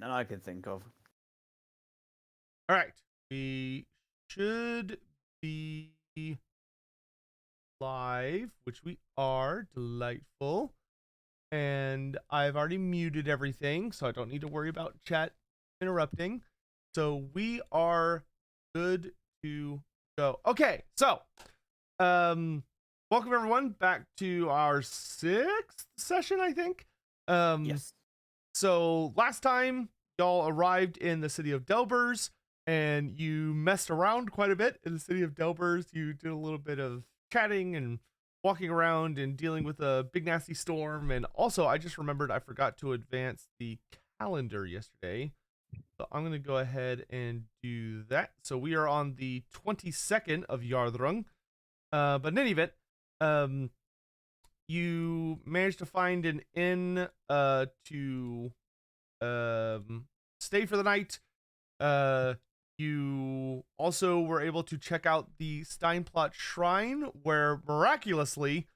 that I can think of. All right. We should be live, which we are. Delightful. And I've already muted everything, so I don't need to worry about chat interrupting. So we are good to go. Okay, so welcome everyone back to our 6th session, I think. Yes. So last time y'all arrived in the city of Delberz and you messed around quite a bit in the city of Delberz. You did a little bit of chatting and walking around and dealing with a big nasty storm. And also, I just remembered I forgot to advance the calendar yesterday. So I'm going to go ahead and do that. So we are on the 22nd of Yardrung. But in any event, you managed to find an inn to stay for the night. You also were able to check out the Steinplatz Shrine, where miraculously,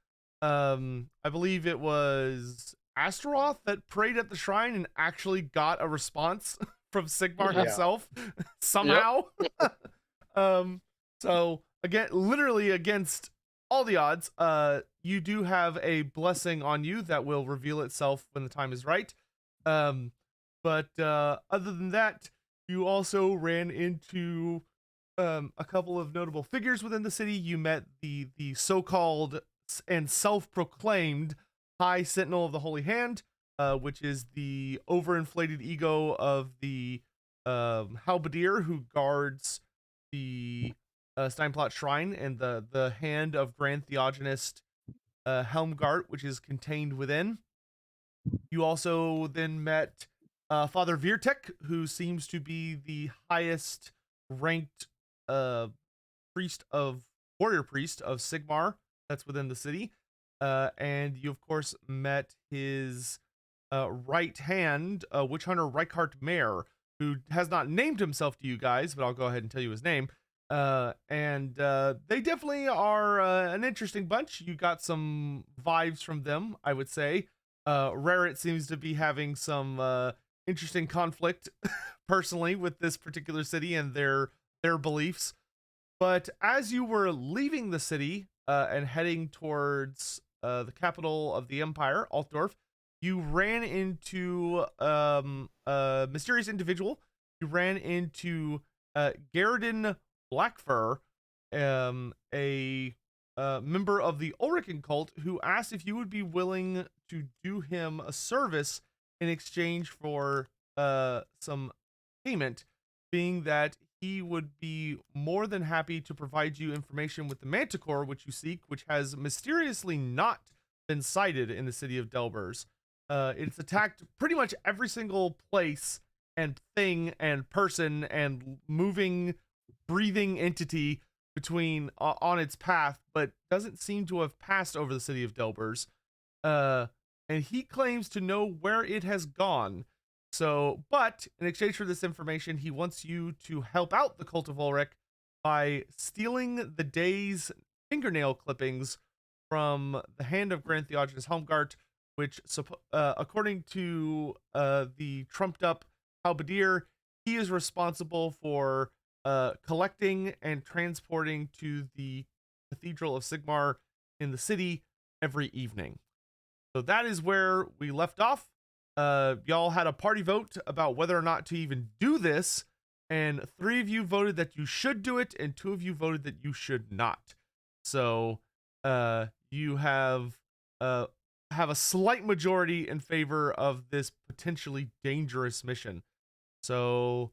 I believe it was Astaroth that prayed at the shrine and actually got a response from Sigmar himself somehow. So again, literally against all the odds, you do have a blessing on you that will reveal itself when the time is right. But other than that, you also ran into a couple of notable figures within the city. You met the so-called and self-proclaimed High Sentinel of the Holy Hand, which is the overinflated ego of the halberdier who guards the Steinplatz Shrine and the hand of Grand Theogenist Helmgart, which is contained within. You also then met Father Virtek, who seems to be the highest ranked warrior priest of Sigmar that's within the city. And you, of course, met his right hand, witch hunter Reichardt Mayer, who has not named himself to you guys, but I'll go ahead and tell you his name. And they definitely are an interesting bunch. You got some vibes from them, I would say. Rarit seems to be having some interesting conflict personally with this particular city and their beliefs. But as you were leaving the city and heading towards the capital of the empire, Altdorf, you ran into a mysterious individual. You ran into Gerdon Blackfur, a member of the Ulrican cult, who asked if you would be willing to do him a service in exchange for some payment, being that he would be more than happy to provide you information with the Manticore which you seek, which has mysteriously not been sighted in the city of Delberz. It's attacked pretty much every single place and thing and person and moving, breathing entity between on its path, but doesn't seem to have passed over the city of Delberz. And he claims to know where it has gone. So, but in exchange for this information, he wants you to help out the Cult of Ulrich by stealing the day's fingernail clippings from the hand of Grand Theogenist Helmgart, which, according to the trumped up halberdier, he is responsible for collecting and transporting to the Cathedral of Sigmar in the city every evening. So that is where we left off. Y'all had a party vote about whether or not to even do this, and 3 of you voted that you should do it, and 2 of you voted that you should not. So you have a slight majority in favor of this potentially dangerous mission. So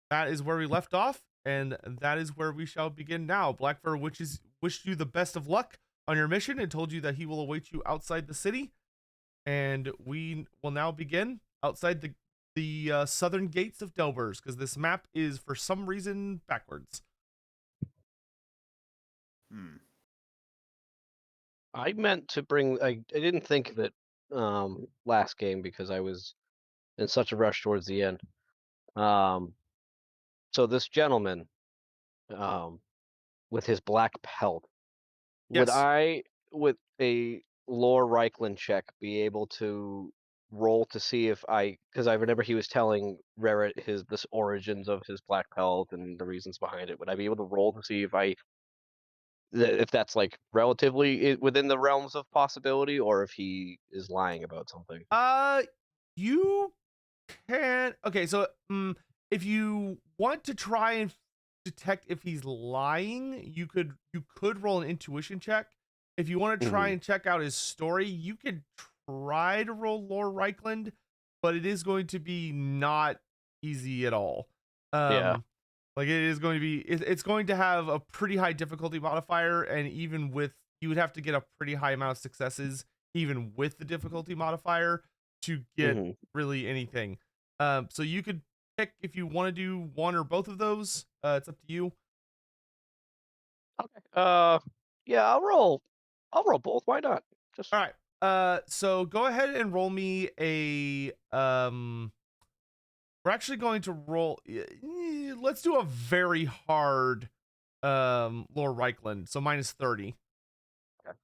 that is where we left off, and that is where we shall begin now. Blackfur wished you the best of luck on your mission and told you that he will await you outside the city. And we will now begin outside the southern gates of Delberz, because this map is for some reason backwards. I meant to bring. I didn't think of it last game because I was in such a rush towards the end. So this gentleman, with his black pelt, would Yes. I, with a lore Reichland check, be able to roll to see if because I remember he was telling Rerit this origins of his black pelt and the reasons behind it. Would I be able to roll to see if that's like relatively within the realms of possibility, or if he is lying about something? You can. Okay, so if you want to try and detect if he's lying, you could roll an intuition check. If you want to try and check out his story, you could try to roll Lore Reichland, but it is going to be not easy at all. Yeah. Like it is going to be, it's going to have a pretty high difficulty modifier, and even with, you would have to get a pretty high amount of successes, even with the difficulty modifier, to get really anything. So you could pick if you want to do one or both of those. It's up to you. Okay. Yeah, I'll roll both. Why not? Just All right. So go ahead and roll me a we're actually going to roll, let's do a very hard Lore Reichland, so minus 30. Okay.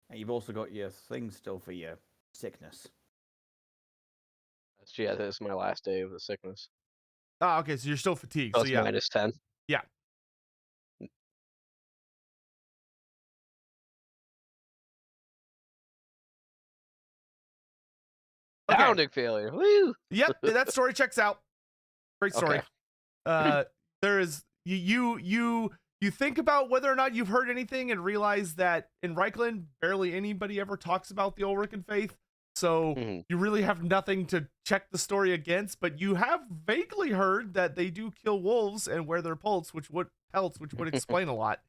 And you've also got your thing still for your sickness. Yeah, this is my last day of the sickness. Ah, okay, so you're still fatigued. So So it's yeah. minus 10. Yeah. Okay. Pounding failure. Woo! Yep, that story checks out. Great story. Okay. There is you think about whether or not you've heard anything and realize that in Reichland, barely anybody ever talks about the Ulrican faith. So you really have nothing to check the story against, but you have vaguely heard that they do kill wolves and wear their pelts, which would explain a lot.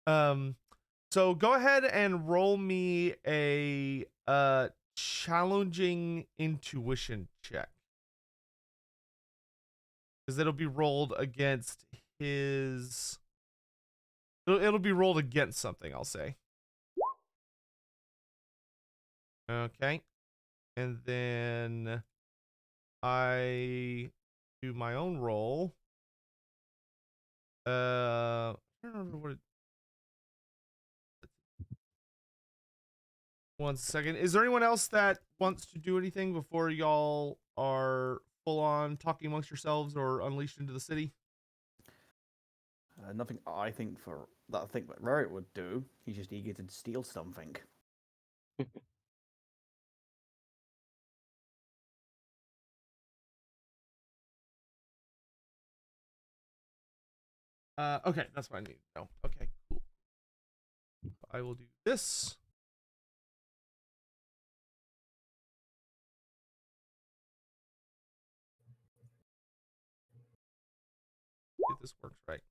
So go ahead and roll me a challenging intuition check, because it'll be rolled against his. It'll be rolled against something, I'll say. Okay. And then I do my own roll. I don't remember what it. One second. Is there anyone else that wants to do anything before y'all are full on talking amongst yourselves or unleashed into the city? Nothing I think that Rerit would do. He's just eager to steal something. Okay, that's what I need to know. Okay, cool. I will do this. If this works right.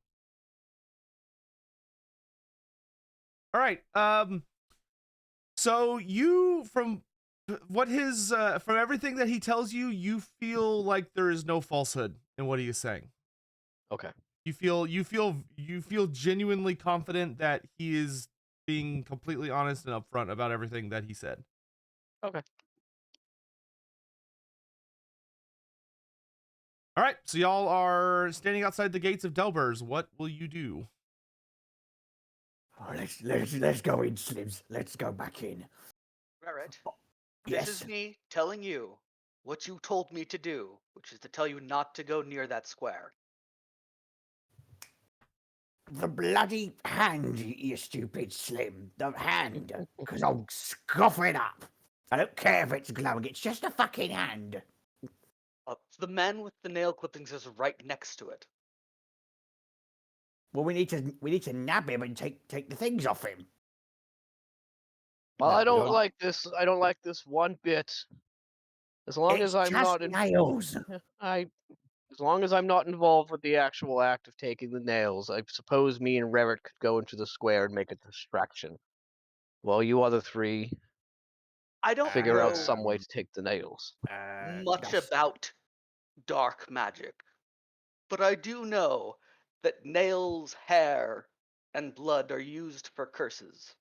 All right. So you, from what his from everything that he tells you, you feel like there is no falsehood in what he is saying. Okay. You feel genuinely confident that he is being completely honest and upfront about everything that he said. Okay. All right, so y'all are standing outside the gates of Delberz. What will you do? Oh, let's go in, Slims. Let's go back in. Rerit, Yes. this is me telling you what you told me to do, which is to tell you not to go near that square. The bloody hand, you stupid Slim. The hand. Because I'll scoff it up. I don't care if it's glowing. It's just a fucking hand. The man with the nail clippings is right next to it. Well, we need to nab him and take the things off him. Well, No, I don't you're- like this. I don't like this one bit. As long It's as I'm just not nails. as long as I'm not involved with the actual act of taking the nails, I suppose me and Rerit could go into the square and make a distraction. Well, you other three I don't figure know out some way to take the nails. much that's- about dark magic, but I do know that nails, hair, and blood are used for curses,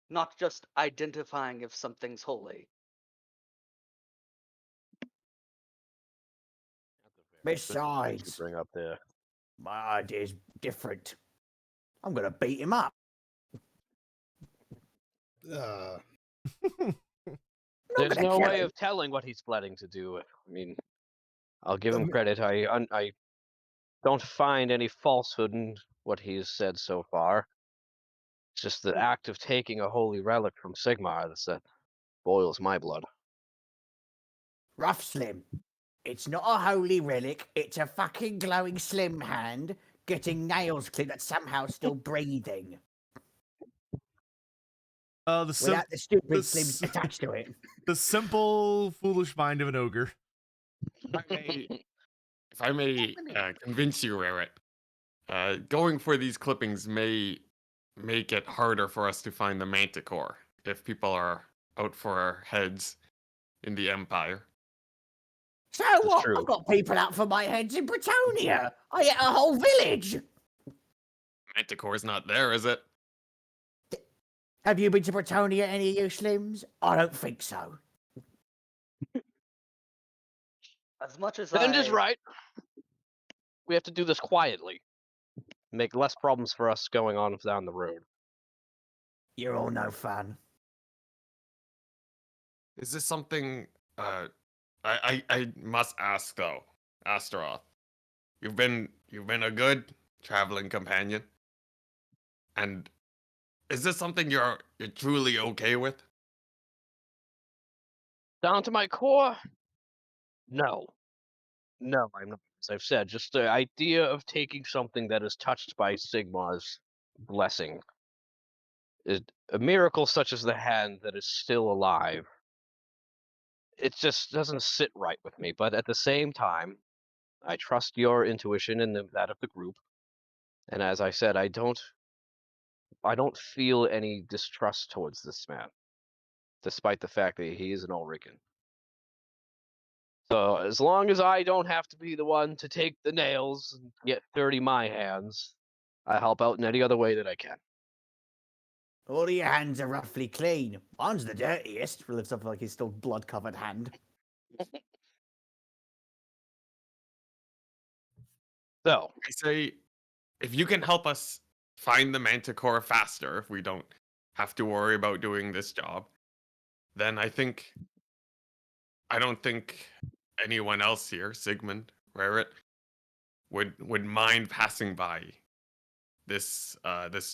not just identifying if something's holy. Besides, Bring up there. my idea's different. I'm gonna beat him up. I'm not There's gonna no kill way him. of telling what he's planning to do. I mean, I'll give I him mean- credit. I don't find any falsehood in what he's said so far. It's just the act of taking a holy relic from Sigmar that boils my blood. Rough Slim. It's not a holy relic. It's a fucking glowing Slim hand getting nails clipped that's somehow still breathing without the stupid Slims attached to it. the simple, foolish mind of an ogre. If I may convince you, Rarrett, going for these clippings may make it harder for us to find the Manticore if people are out for our heads in the Empire. So It's what? true. I've got people out for my heads in Bretonia. I ate a whole village. Manticore's not there, is it? Have you been to Bretonia, any of you Slims? I don't think so. As much as Bend I is right. We have to do this quietly. Make less problems for us going on down the road. You're all no fun. Is this something I must ask though, Astaroth. You've been a good traveling companion. And is this something you're truly okay with? Down to my core? No. No, I'm not. As I've said, just the idea of taking something that is touched by Sigmar's blessing is a miracle such as the hand that is still alive. It just doesn't sit right with me. But at the same time, I trust your intuition and that of the group. And as I said, I don't feel any distrust towards this man, despite the fact that he is an Ulrican. So as long as I don't have to be the one to take the nails and get dirty my hands, I help out in any other way that I can. All of your hands are roughly clean. One's the dirtiest. Lifts up like his still blood-covered hand. So, I say, if you can help us find the Manticore faster, if we don't have to worry about doing this job, then I don't think anyone else here, Sigmund, Rarrett, would mind passing by this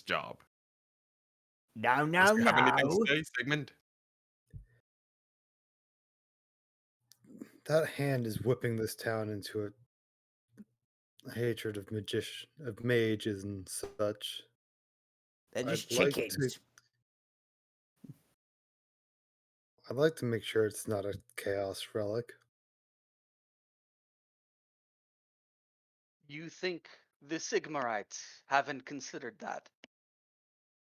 job. No, Does no, you have anything no. to say, Sigmund? That hand is whipping this town into a hatred of mages and such. They're just I'd like chickens. I'd like to make sure it's not a chaos relic. You think the Sigmarites haven't considered that?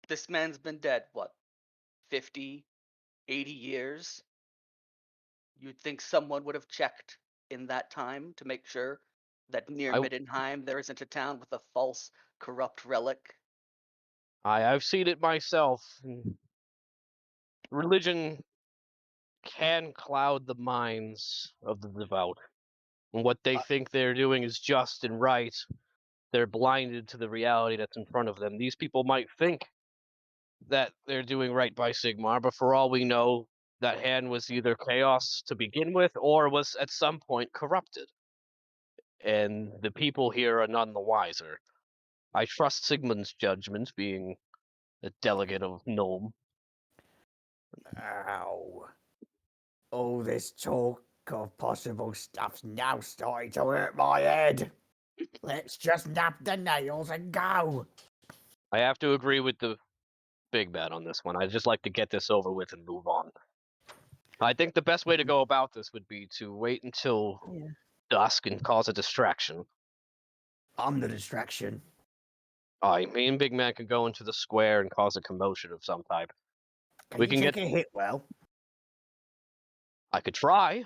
This man's been dead, what, 50, 80 years? You'd think someone would have checked in that time to make sure that near I- Middenheim there isn't a town with a false, corrupt relic? I've seen it myself. Religion can cloud the minds of the devout. And what they think they're doing is just and right. They're blinded to the reality that's in front of them. These people might think that they're doing right by Sigmar, but for all we know, that hand was either chaos to begin with or was at some point corrupted. And the people here are none the wiser. I trust Sigmund's judgment, being a delegate of Gnome. Ow. All this talk of possible stuff's now starting to hurt my head. Let's just nap the nails and go. I have to agree with the big man on this one. I'd just like to get this over with and move on. I think the best way to go about this would be to wait until dusk and cause a distraction. I'm the distraction. Me and Big Man can go into the square and cause a commotion of some type. Can We you can take get- a hit well? I could try,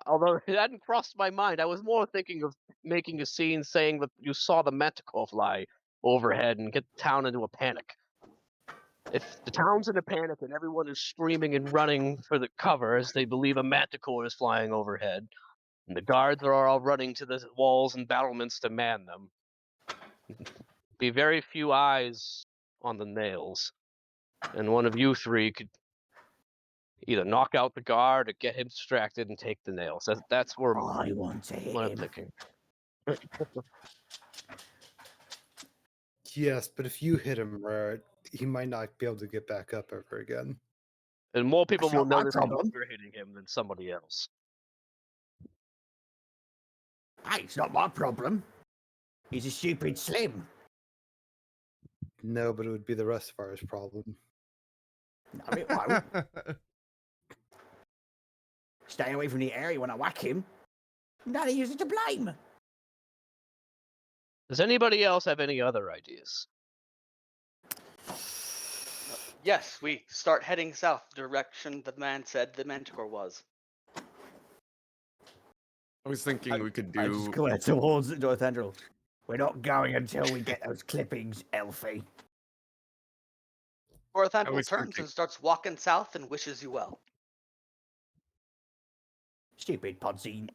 although it hadn't crossed my mind. I was more thinking of making a scene saying that you saw the Manticore fly overhead and get the town into a panic. If the town's in a panic and everyone is screaming and running for the cover as they believe a Manticore is flying overhead, and the guards are all running to the walls and battlements to man them, be very few eyes on the nails, and one of you three could either knock out the guard or get him distracted and take the nails. That's where I want to hit what I'm him. thinking. Yes, but if you hit him, Rare, he might not be able to get back up ever again. And more people That's will not my notice problem. you're hitting him than somebody else. Hey, it's not my problem. He's a stupid Slim. No, but it would be the rest of ours problem. No, it won't. Stay away from the area when I whack him. None of you's to blame. Does anybody else have any other ideas? Yes, we start heading south, direction the man said the Manticore was. I was thinking we could I just do. go towards Dorathandril. We're not going until we get those clippings, Elfie. Dorathandril was turns thinking- and starts walking south and wishes you well. Stupid Podsy.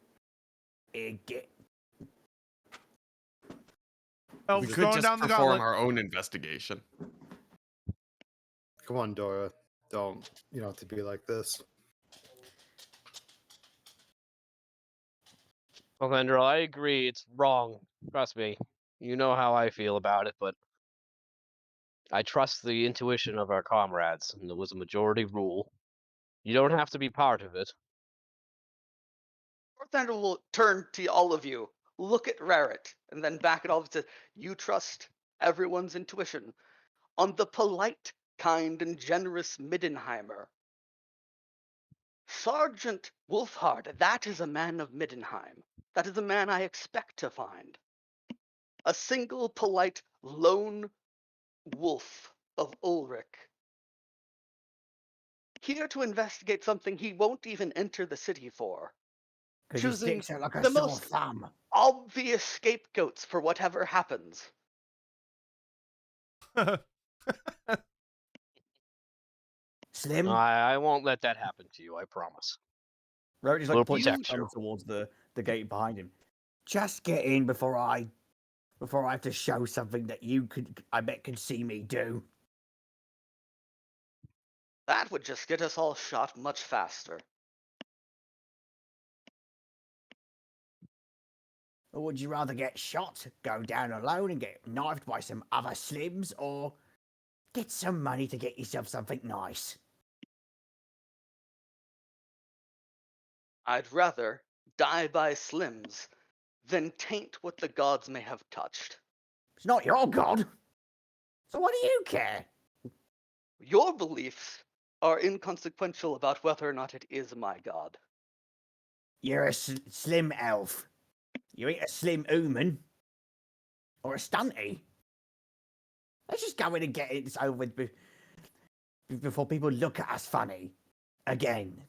Get. Elf We could throwing just down the perform gauntlet. our own investigation. Come on, Dora. Don't. You don't have to be like this. Well, Vendrell, I agree. It's wrong. Trust me. You know how I feel about it, but I trust the intuition of our comrades, and there was a majority rule. You don't have to be part of it. Dorathandril will turn to all of you, look at Raret, and then back at all of it says, you trust everyone's intuition. On the polite, kind, and generous Middenheimer. Sergeant Wolfhard, that is a man of Middenheim. That is a man I expect to find. A single, polite, lone wolf of Ulrich. Here to investigate something he won't even enter the city for. Because he Choosing sticks out like a the sore most- thumb. Obvious scapegoats for whatever happens. Slim. I won't let that happen to you, I promise. Rowan just We'll like protect thumb you. towards the gate behind him. Just get in before I have to show something that you could see me do. That would just get us all shot much faster. Or would you rather get shot, go down alone and get knifed by some other Slims, or get some money to get yourself something nice? I'd rather die by Slims than taint what the gods may have touched. It's not your god. So what do you care? Your beliefs are inconsequential about whether or not it is my god. You're a slim elf. You ain't a slim human. Or a stunty. Let's just go in and get it over with before people look at us funny. Again.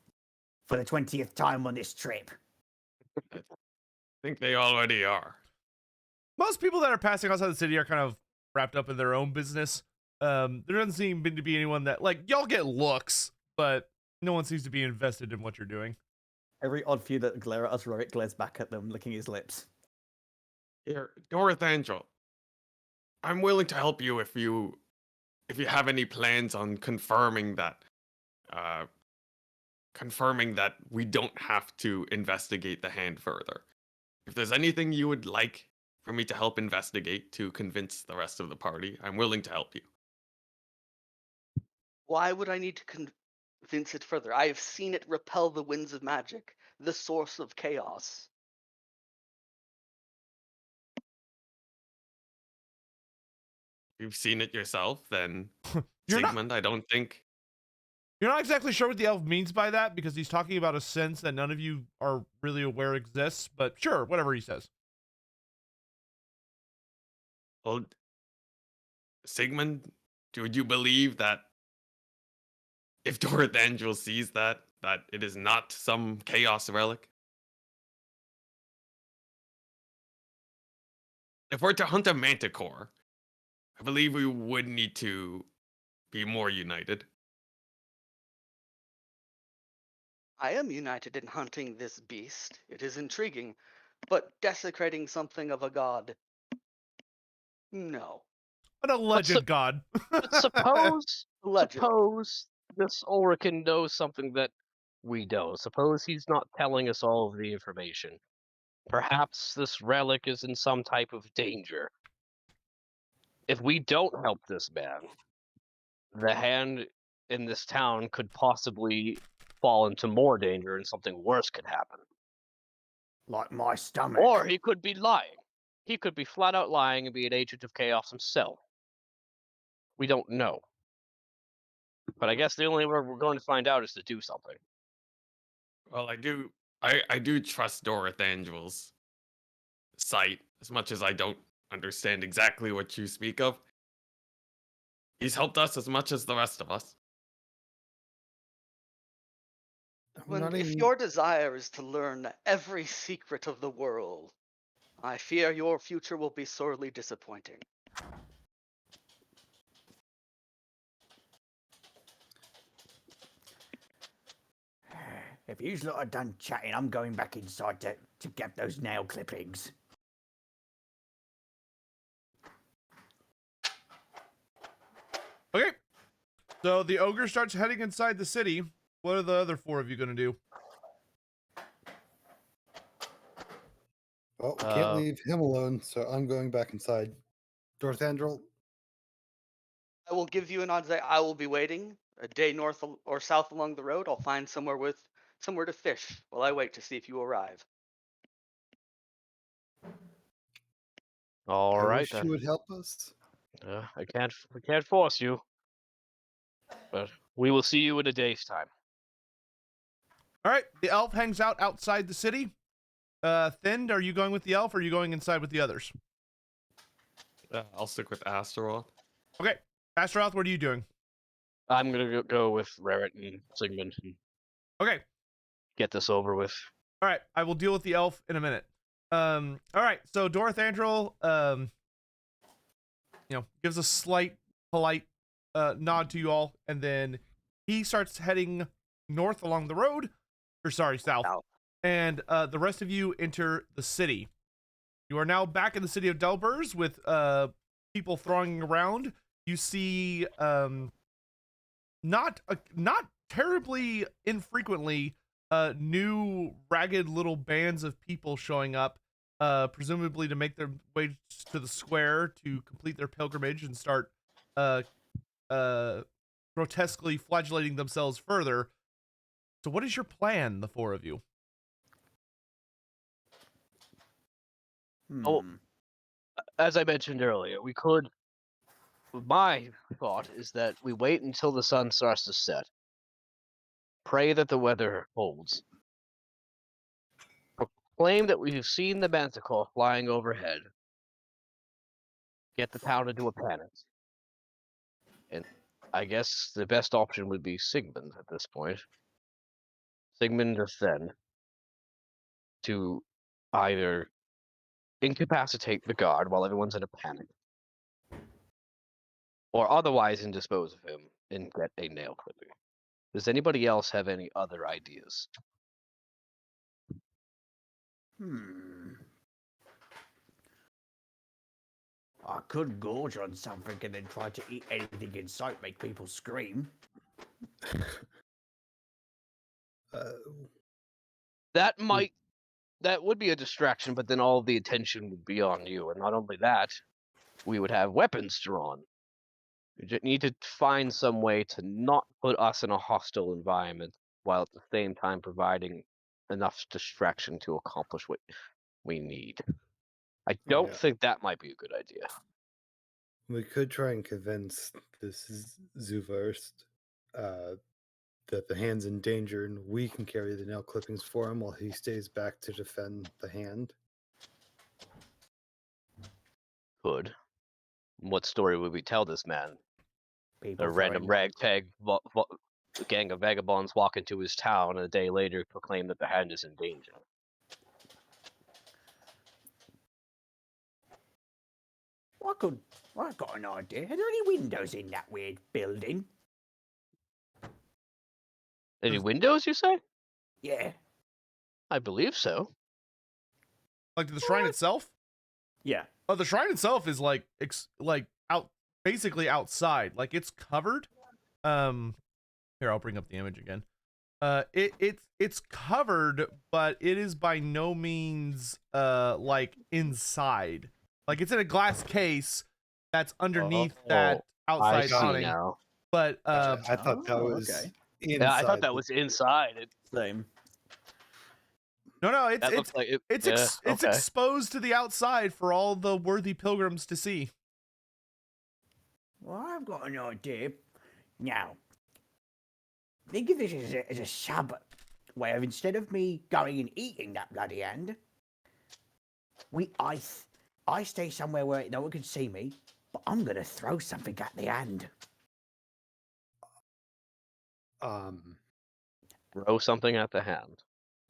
For the 20th time on this trip. I think they already are. Most people that are passing outside the city are kind of wrapped up in their own business. There doesn't seem to be anyone that, like, y'all get looks, but no one seems to be invested in what you're doing. Every odd few that glare at us, Rorik glares back at them, licking his lips. Here, Dorathandril. I'm willing to help you if you have any plans on confirming that we don't have to investigate the hand further. If there's anything you would like for me to help investigate to convince the rest of the party, I'm willing to help you. Why would I need to convince it further? I have seen it repel the winds of magic, the source of chaos. You've seen it yourself, then You're not- Sigmund, I don't think. You're not exactly sure what the elf means by that, because he's talking about a sense that none of you are really aware exists, but sure, whatever he says. Well, Sigmund, would you believe that if Dorathandril sees that it is not some chaos relic? If we're to hunt a manticore, I believe we would need to be more united. I am united in hunting this beast. It is intriguing, but desecrating something of a god. No. An alleged god. But suppose Alleged. this Ulrican knows something that we don't. Suppose he's not telling us all of the information. Perhaps this relic is in some type of danger. If we don't help this man, the hand in this town could possibly fall into more danger and something worse could happen. Like my stomach. Or he could be lying. He could be flat out lying and be an agent of chaos himself. We don't know. But I guess the only way we're going to find out is to do something. Well, I do trust Dorathandril's sight as much as I don't understand exactly what you speak of. He's helped us as much as the rest of us. If your desire is to learn every secret of the world, I fear your future will be sorely disappointing. If you lot are done chatting, I'm going back inside to get those nail clippings. Okay. So the ogre starts heading inside the city. What are the other four of you going to do? Well, we can't leave him alone, so I'm going back inside. Dorathandril, I will give you an odds that I will be waiting a day north or south along the road. I'll find somewhere to fish while I wait to see if you arrive. All I right, wish then. you would help us. I can't force you, but we will see you in a day's time. All right. The elf hangs out outside the city. Thind, are you going with the elf or are you going inside with the others? I'll stick with Astaroth. Okay. Astaroth, what are you doing? I'm gonna go with Rarrett and Sigmund and Okay. get this over with. All right. I will deal with the elf in a minute. All right. So Dorathandril, gives a slight, polite nod to you all, and then he starts heading north along the road, south. And the rest of you enter the city. You are now back in the city of Delberz with people thronging around. You see, not terribly infrequently, new ragged little bands of people showing up, presumably to make their way to the square to complete their pilgrimage and start grotesquely flagellating themselves further. So what is your plan, the four of you? Oh, as I mentioned earlier, we could. My thought is that we wait until the sun starts to set. Pray that the weather holds. Proclaim that we've seen the manticore flying overhead. Get the town into a panic. And I guess the best option would be Sigmund at this point. Sigmund or Then to either incapacitate the guard while everyone's in a panic, or otherwise indispose of him and get a nail clipping. Does anybody else have any other ideas? I could gorge on something and then try to eat anything in sight, make people scream. That would be a distraction, but then all the attention would be on you. And not only that, we would have weapons drawn. We just need to find some way to not put us in a hostile environment while at the same time providing enough distraction to accomplish what we need. I don't think that might be a good idea. We could try and convince this Zuverst that the hand's in danger and we can carry the nail clippings for him while he stays back to defend the hand. Good. What story would we tell this man? People A random ragtag gang of vagabonds walk into his town and a day later proclaim that the hand is in danger. I've got an idea. Are there any windows in that weird building? Any windows, you say? Yeah. I believe so. Like the shrine itself? Yeah. Oh, the shrine itself is basically outside. Like it's covered. Here, I'll bring up the image again. It's covered, but it is by no means like inside. Like it's in a glass case that's underneath that I outside see awning. now. But Gotcha. I thought that Oh, was okay. inside. Yeah, I thought that the- was inside. Same. no, it's That looks like it. it's Yeah, it's okay. exposed to the outside for all the worthy pilgrims to see. Well, I've got an idea. Now, think of this as a sub way of instead of me going and eating that bloody hand, I stay somewhere where no one can see me, but I'm gonna throw something at the hand. Throw something at the hand.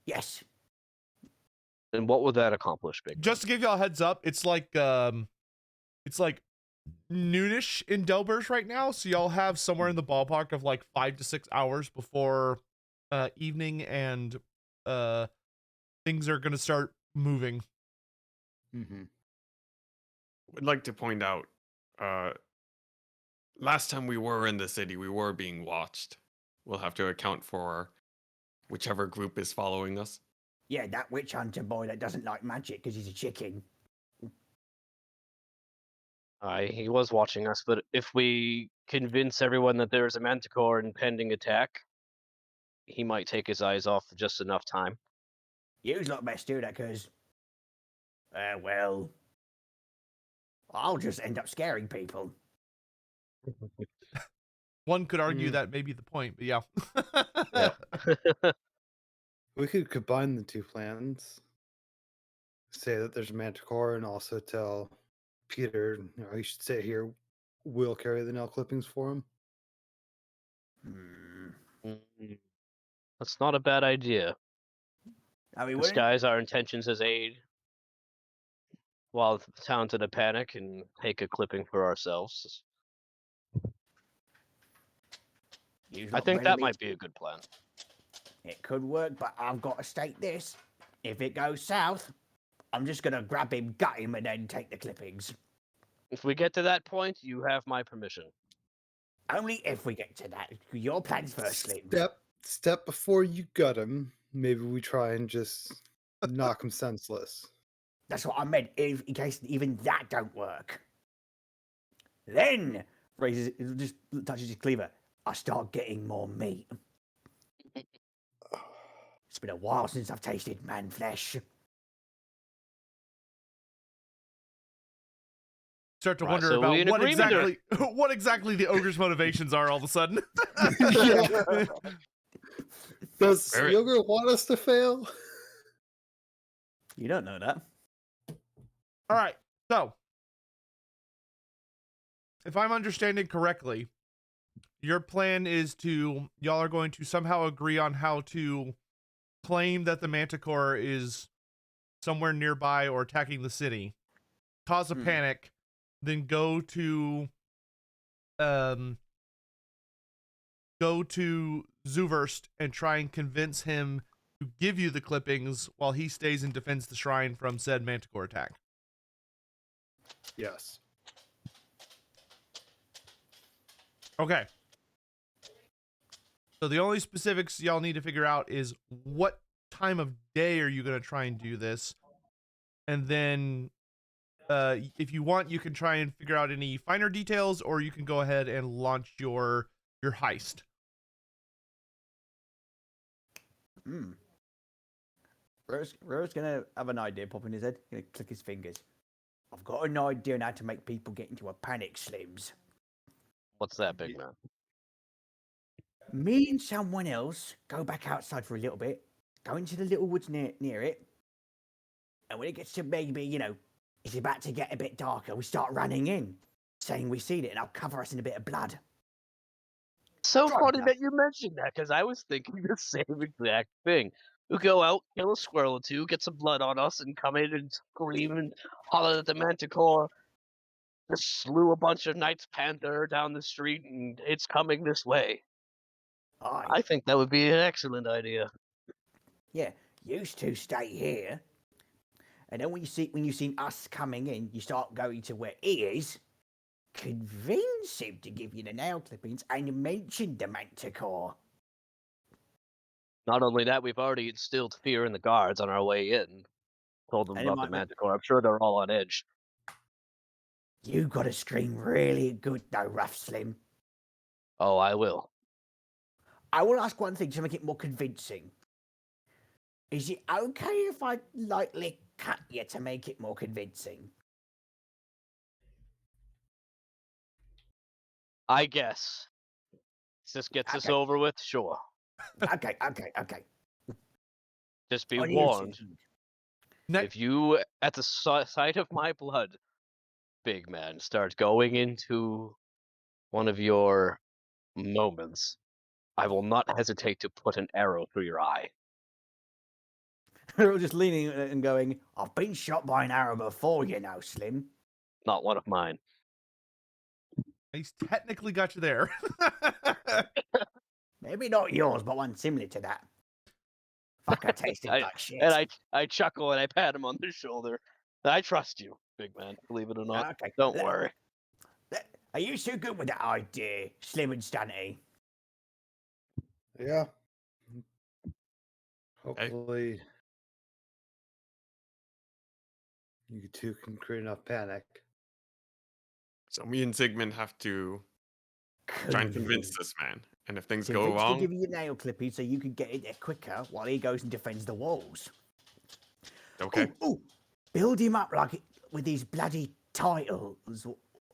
Yes. And what would that accomplish, Big? Just to give y'all a heads up, it's like noonish in Delberz right now, so y'all have somewhere in the ballpark of like 5 to 6 hours before evening and things are gonna start moving. Mm-hmm. Would like to point out, last time we were in the city, we were being watched. We'll have to account for whichever group is following us. Yeah, that witch hunter boy that doesn't like magic because he's a chicken. He was watching us, but if we convince everyone that there is a manticore impending attack, he might take his eyes off for just enough time. You's lot best do that because, well, I'll just end up scaring people. One could argue that may be the point, but yeah. Yeah. We could combine the two plans. Say that there's a manticore, and also tell Peter, he should stay here. We'll carry the nail clippings for him. Mm, That's not a bad idea. I mean, Disguise our intentions as aid while the town's in a panic and take a clipping for ourselves. I think that might be a good plan. It could work, but I've got to state this. If it goes south, I'm just going to grab him, gut him, and then take the clippings. If we get to that point, you have my permission. Only if we get to that. Your plans first, Slim. Step before you gut him. Maybe we try and just knock him senseless. That's what I meant, in case even that don't work. Then, just touches his cleaver, I start getting more meat. It's been a while since I've tasted man flesh. Start to Right, wonder so we about in what agreement or- exactly what exactly the ogre's motivations are all of a sudden. Yeah. Does Very- Yoga want us to fail? You don't know that. All right, so if I'm understanding correctly, your plan is y'all are going to somehow agree on how to claim that the manticore is somewhere nearby or attacking the city, cause a panic, then go to Zuverst and try and convince him to give you the clippings while he stays and defends the shrine from said manticore attack. Yes. Okay. So the only specifics y'all need to figure out is what time of day are you going to try and do this? And then if you want, you can try and figure out any finer details, or you can go ahead and launch your heist. Ro's gonna have an idea pop in his head, gonna click his fingers. I've got an idea on how to make people get into a panic, Slims. What's that, big man? Me and someone else go back outside for a little bit, go into the little woods near it, and when it gets to maybe, it's about to get a bit darker, we start running in, saying we've seen it, and I'll cover us in a bit of blood. So Try funny that. that you mentioned that, because I was thinking the same exact thing. We go out, kill a squirrel or two, get some blood on us, and come in and scream and holler at the manticore. Just slew a bunch of Knights Panther down the street, and it's coming this way. Aye. I think that would be an excellent idea. Yeah, used to stay here. And then when you've seen us coming in, you start going to where he is, convince him to give you the nail clippings, and mention the manticore. Not only that, we've already instilled fear in the guards on our way in. Told them And it about the might be- Manticore. I'm sure they're all on edge. You got to scream really good, though, Rough Slim. Oh, I will. I will ask one thing to make it more convincing. Is it okay if I lightly cut you to make it more convincing? I guess. This gets us Okay. over with, sure. Okay. Just be On you warned. two. If you, at the sight of my blood, big man, start going into one of your moments, I will not hesitate to put an arrow through your eye. They're all just leaning and going, I've been shot by an arrow before, you know, Slim. Not one of mine. He's technically got you there. Maybe not yours, but one similar to that. Fuck, I tasted like shit. And I chuckle and I pat him on the shoulder. I trust you, big man, believe it or not. Okay. Don't worry. Are you so good with that idea, Slim and Stunty? Yeah. Hopefully, you two can create enough panic. So me and Sigmund have to try and convince this man. And if things go Convince to wrong, give you nail clipping so you can get in there quicker while he goes and defends the walls. okay. Ooh, build him up like with these bloody titles,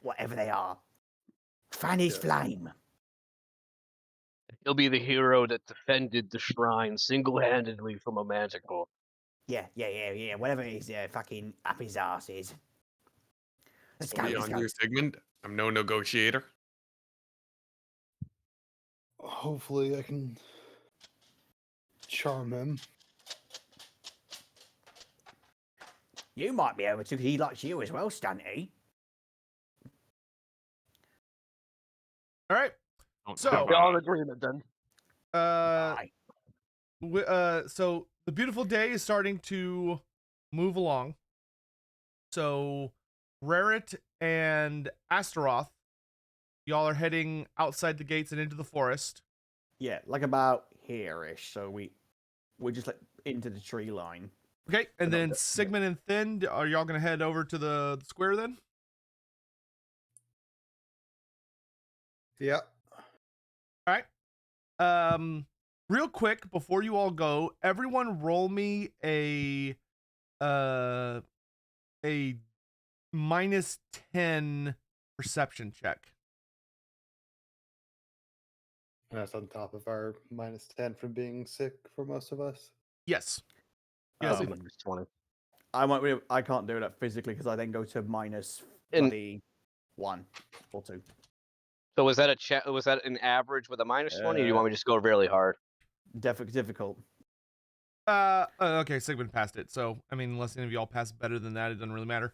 whatever they are. Fanny's flame. He'll be the hero that defended the shrine single-handedly from a Manticore. Yeah. Whatever it is, fucking up his arse is. Let's go. Fully on you, Sigmund. I'm no negotiator. Hopefully, I can charm him. You might be able to, 'cause he likes you as well, Stunty. All right. So- Don't We're all in worry. agreement then. Aye. So the beautiful day is starting to move along. So Rarit and Astaroth, y'all are heading outside the gates and into the forest. Yeah, like about here-ish. So we're just like into the tree line. Okay, and So then not- Sigmund and Thin, are y'all gonna head over to the square then? Yeah. All right. Real quick before you all go, everyone roll me a -10 perception check. That's on top of our -10 from being sick for most of us. Yes. I'll Yes. be -20. I can't do that physically because I then go to minus And- bloody 1 or 2. So was that was that an average with a -20, or do you want me to just go really hard? Difficult. Okay, Sigmund passed it. So, I mean, unless any of y'all pass better than that, it doesn't really matter.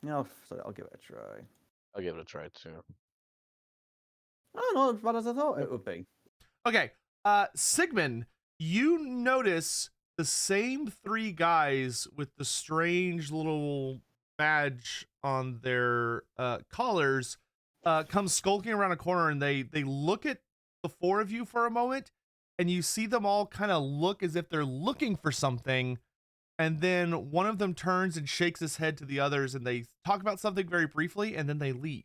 No, so I'll give it a try. I'll give it a try too. Oh, not as bad as I thought it would be. Okay. Sigmund, you notice the same 3 guys with the strange little badge on their collars come skulking around a corner, and they look at the 4 of you for a moment, and you see them all kind of look as if they're looking for something, and then one of them turns and shakes his head to the others, and they talk about something very briefly, and then they leave.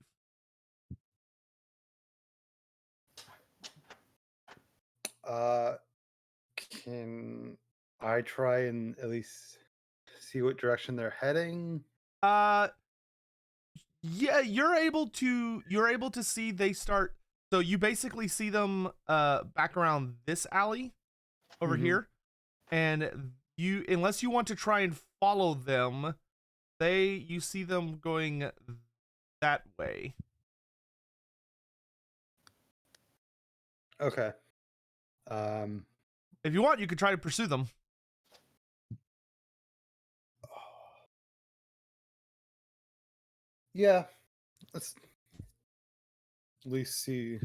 Can I try and at least see what direction they're heading? Yeah, you're able to see they start, so you basically see them back around this alley over Mhm. here, and you, unless you want to try and follow them, you see them going that way. Okay. If you want, you could try to pursue them. Yeah. Let's at least see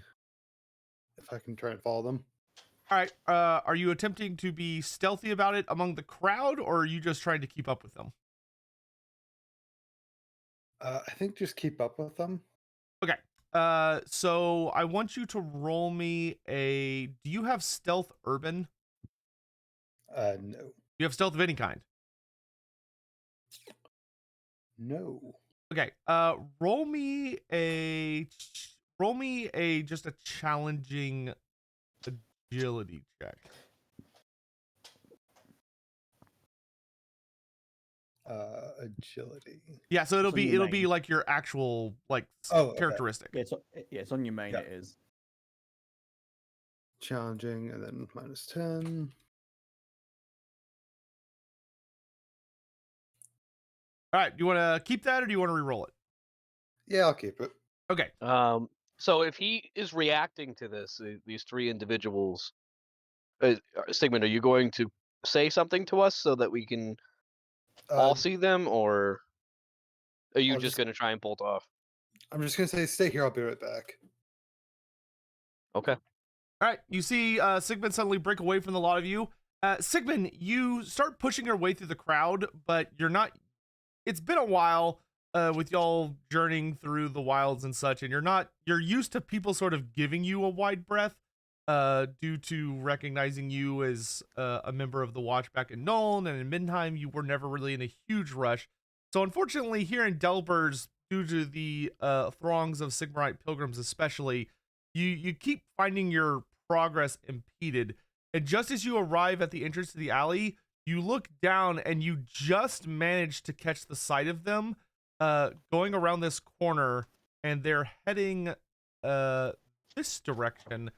if I can try and follow them. All right, are you attempting to be stealthy about it among the crowd, or are you just trying to keep up with them? I think just keep up with them. Okay. So I want you to roll me do you have stealth urban? No. You have stealth of any kind. No. Okay. Roll me a just a challenging agility check. Agility. Yeah, so It's on your it'll be main. like your actual like Oh, okay. characteristic. Yeah, it's on your main. Yeah. It is. Challenging, and then -10. All right, do you want to keep that or do you want to re-roll it? Yeah, I'll keep it. Okay. So if he is reacting to this, these three individuals, Sigmund, are you going to say something to us so that we can all see them, or are you I'll just going to try and bolt off? I'm just gonna say, stay here. I'll be right back. Okay. All right, you see Sigmund suddenly break away from the lot of you. Sigmund, you start pushing your way through the crowd, but you're not. It's been a while with y'all journeying through the wilds and such, and you're used to people sort of giving you a wide breath due to recognizing you as a member of the Watch back in Nuln, and in Middenheim, you were never really in a huge rush. So unfortunately, here in Delberz, due to the throngs of Sigmarite pilgrims especially, you keep finding your progress impeded. And just as you arrive at the entrance to the alley, you look down and you just manage to catch the sight of them going around this corner, and they're heading this direction.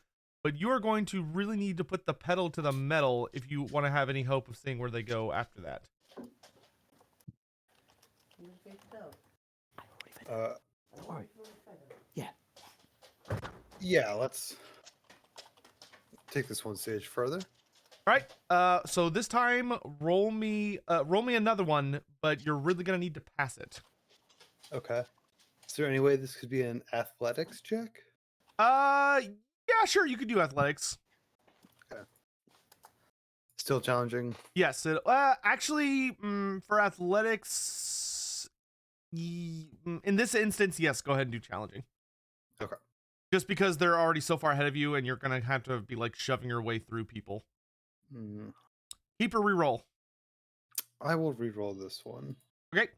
But you are going to really need to put the pedal to the metal if you want to have any hope of seeing where they go after that. Don't worry. Yeah. Yeah, let's take this one stage further. All right. So this time, roll me another one, but you're really gonna need to pass it. Okay. Is there any way this could be an athletics check? Yeah, sure. You could do athletics. Still challenging. Yes. Actually, for athletics, in this instance, yes. Go ahead and do challenging. Okay. Just because they're already so far ahead of you, and you're gonna have to be like shoving your way through people. Keep or reroll. I will re-roll this one. Okay.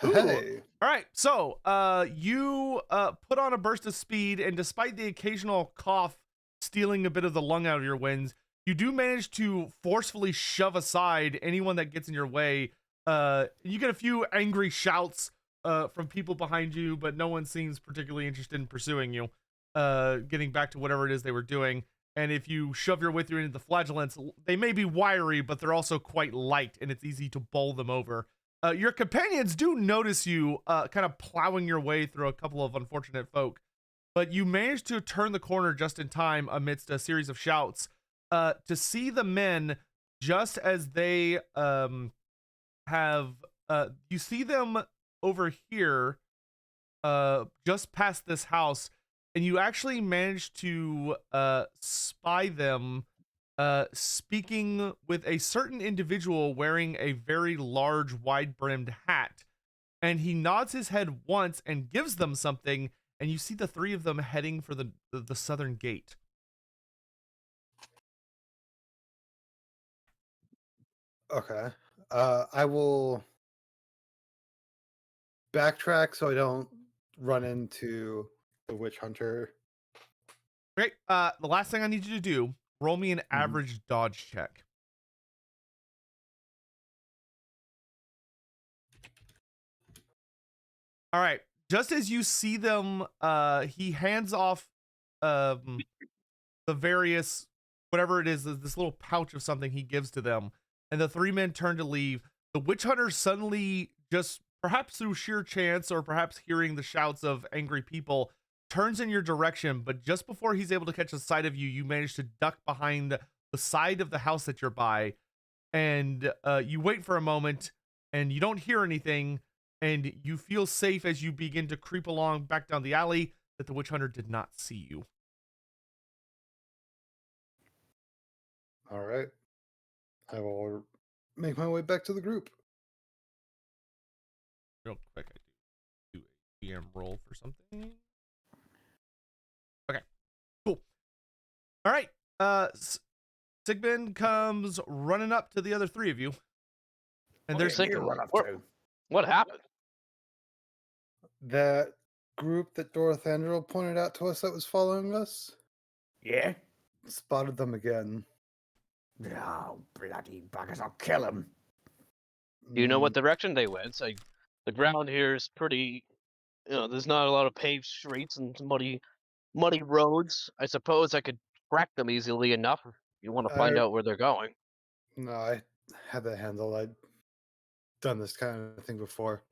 Ooh. Hey. All right. So, you put on a burst of speed, and despite the occasional cough stealing a bit of the lung out of your winds, you do manage to forcefully shove aside anyone that gets in your way. You get a few angry shouts from people behind you, but no one seems particularly interested in pursuing you. Getting back to whatever it is they were doing. And if you shove your way through into the flagellants, they may be wiry, but they're also quite light, and it's easy to bowl them over. Your companions do notice you kind of plowing your way through a couple of unfortunate folk, but you manage to turn the corner just in time amidst a series of shouts to see the men just as they you see them over here just past this house, and you actually manage to spy them speaking with a certain individual wearing a very large, wide-brimmed hat. And he nods his head once and gives them something, and you see the three of them heading for the southern gate. Okay. I will backtrack so I don't run into the witch hunter. Great. The last thing I need you to do, roll me an average dodge check. All right. Just as you see them, he hands off the various, whatever it is, this little pouch of something he gives to them, and the three men turn to leave. The witch hunter suddenly, just perhaps through sheer chance or perhaps hearing the shouts of angry people, turns in your direction, but just before he's able to catch a sight of you, you manage to duck behind the side of the house that you're by, and you wait for a moment, and you don't hear anything, and you feel safe as you begin to creep along back down the alley that the witch hunter did not see you. All right. I will make my way back to the group. Real quick, I do a GM roll for something. Okay, cool. All right. Sigmund comes running up to the other three of you. And there's Sigmund, you run up what- to. What happened? That group that Dorathandril pointed out to us that was following us Yeah? spotted them again. Oh, bloody buggers, I'll kill them. Do you know what Mm, direction they went? The ground here is pretty. There's not a lot of paved streets and muddy roads. I suppose I could track them easily enough if you want to find I- out where they're going. No, I had that handled. I'd done this kind of thing before.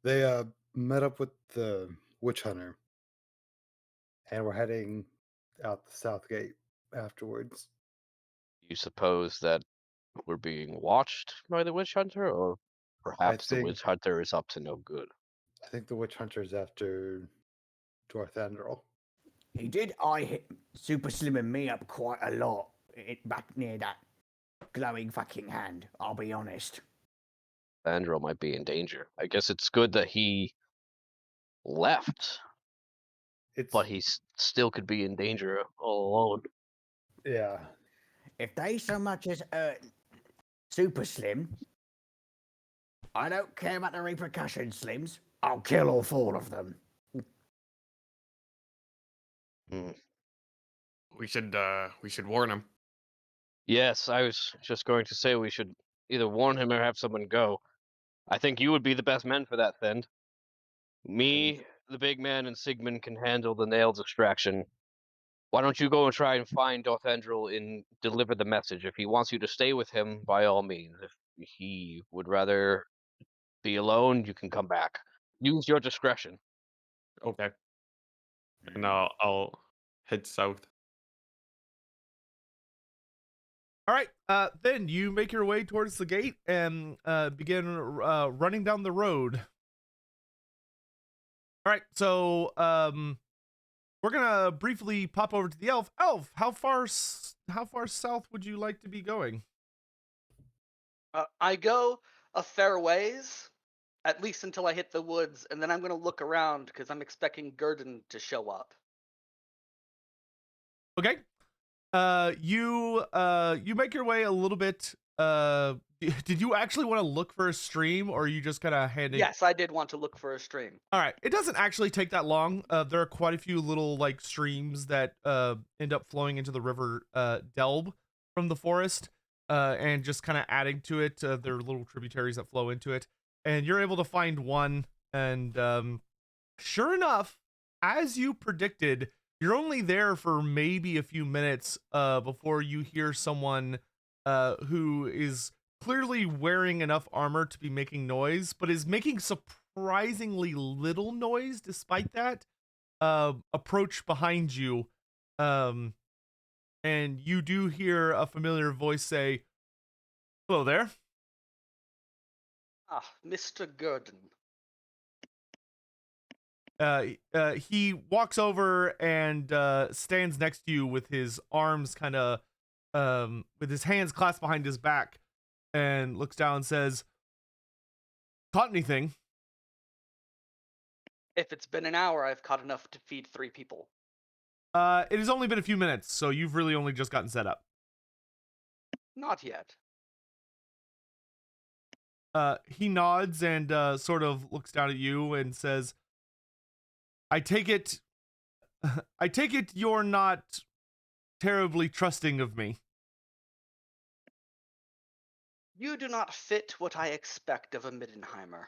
They met up with the witch hunter, and we're heading out the south gate afterwards. You suppose that we're being watched by the witch hunter, or perhaps the think- witch hunter is up to no good? I think the witch hunter's after Dorathandril. He did eye hit Super Slim and me up quite a lot back near that glowing fucking hand, I'll be honest. Andro might be in danger. I guess it's good that he left, It's but he still could be in danger all alone. yeah. If they so much as Super Slim, I don't care about the repercussions, Slims. I'll kill all four of them. We should warn him. Yes, I was just going to say we should either warn him or have someone go. I think you would be the best men for that, Thend. Me, the big man, and Sigmund can handle the nails extraction. Why don't you go and try and find Dorathandril and deliver the message? If he wants you to stay with him, by all means. If he would rather be alone, you can come back. Use your discretion. Okay. And I'll head south. all right. Then you make your way towards the gate and begin running down the road. All right. So we're gonna briefly pop over to the elf. Elf, how far south would you like to be going? I go a fair ways, at least until I hit the woods, and then I'm going to look around because I'm expecting Gerdon to show up. Okay. You make your way a little bit. Did you actually want to look for a stream, or are you just kind of handing? Yes, I did want to look for a stream. All right. It doesn't actually take that long. There are quite a few little like streams that end up flowing into the river Delb from the forest, and just kind of adding to it. There are little tributaries that flow into it, and you're able to find one. And sure enough, as you predicted, you're only there for maybe a few minutes before you hear someone who is clearly wearing enough armor to be making noise, but is making surprisingly little noise despite that, approach behind you. And you do hear a familiar voice say, "Hello there." Ah, Mr. Gerdon. He walks over and stands next to you with his arms kind of with his hands clasped behind his back, and looks down and says, "Caught anything?" If it's been an hour, I've caught enough to feed 3 people. It has only been a few minutes, so you've really only just gotten set up. Not yet. He nods and sort of looks down at you and says, I take it you're not terribly trusting of me." You do not fit what I expect of a Middenheimer.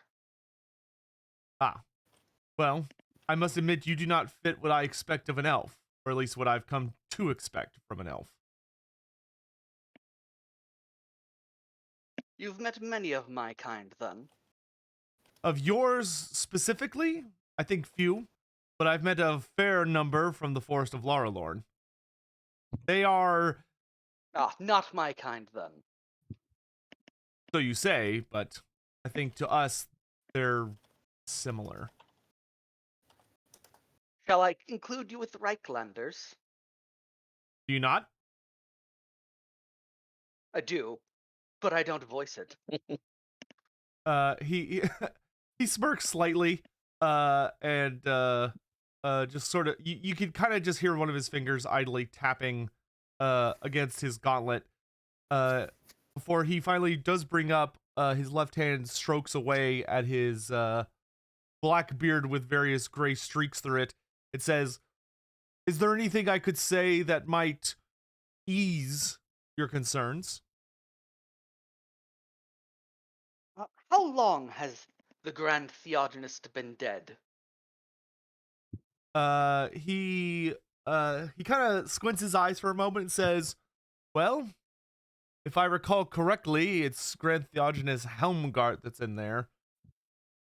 Well, I must admit you do not fit what I expect of an elf, or at least what I've come to expect from an elf. You've met many of my kind, then. Of yours specifically, I think few, but I've met a fair number from the forest of Laralorn. They are, Ah, not my kind, then. so you say, but I think to us they're similar. Shall I include you with Reichlanders? Do you not? I do, but I don't voice it. He he smirks slightly, and just sort of you can kind of just hear one of his fingers idly tapping against his gauntlet. Before he finally does bring up his left hand, strokes away at his black beard with various gray streaks through it. It says, "Is there anything I could say that might ease your concerns?" How long has the Grand Theogenist been dead? He kind of squints his eyes for a moment and says, "Well, if I recall correctly, it's Grand Theogenist Helmgart that's in there.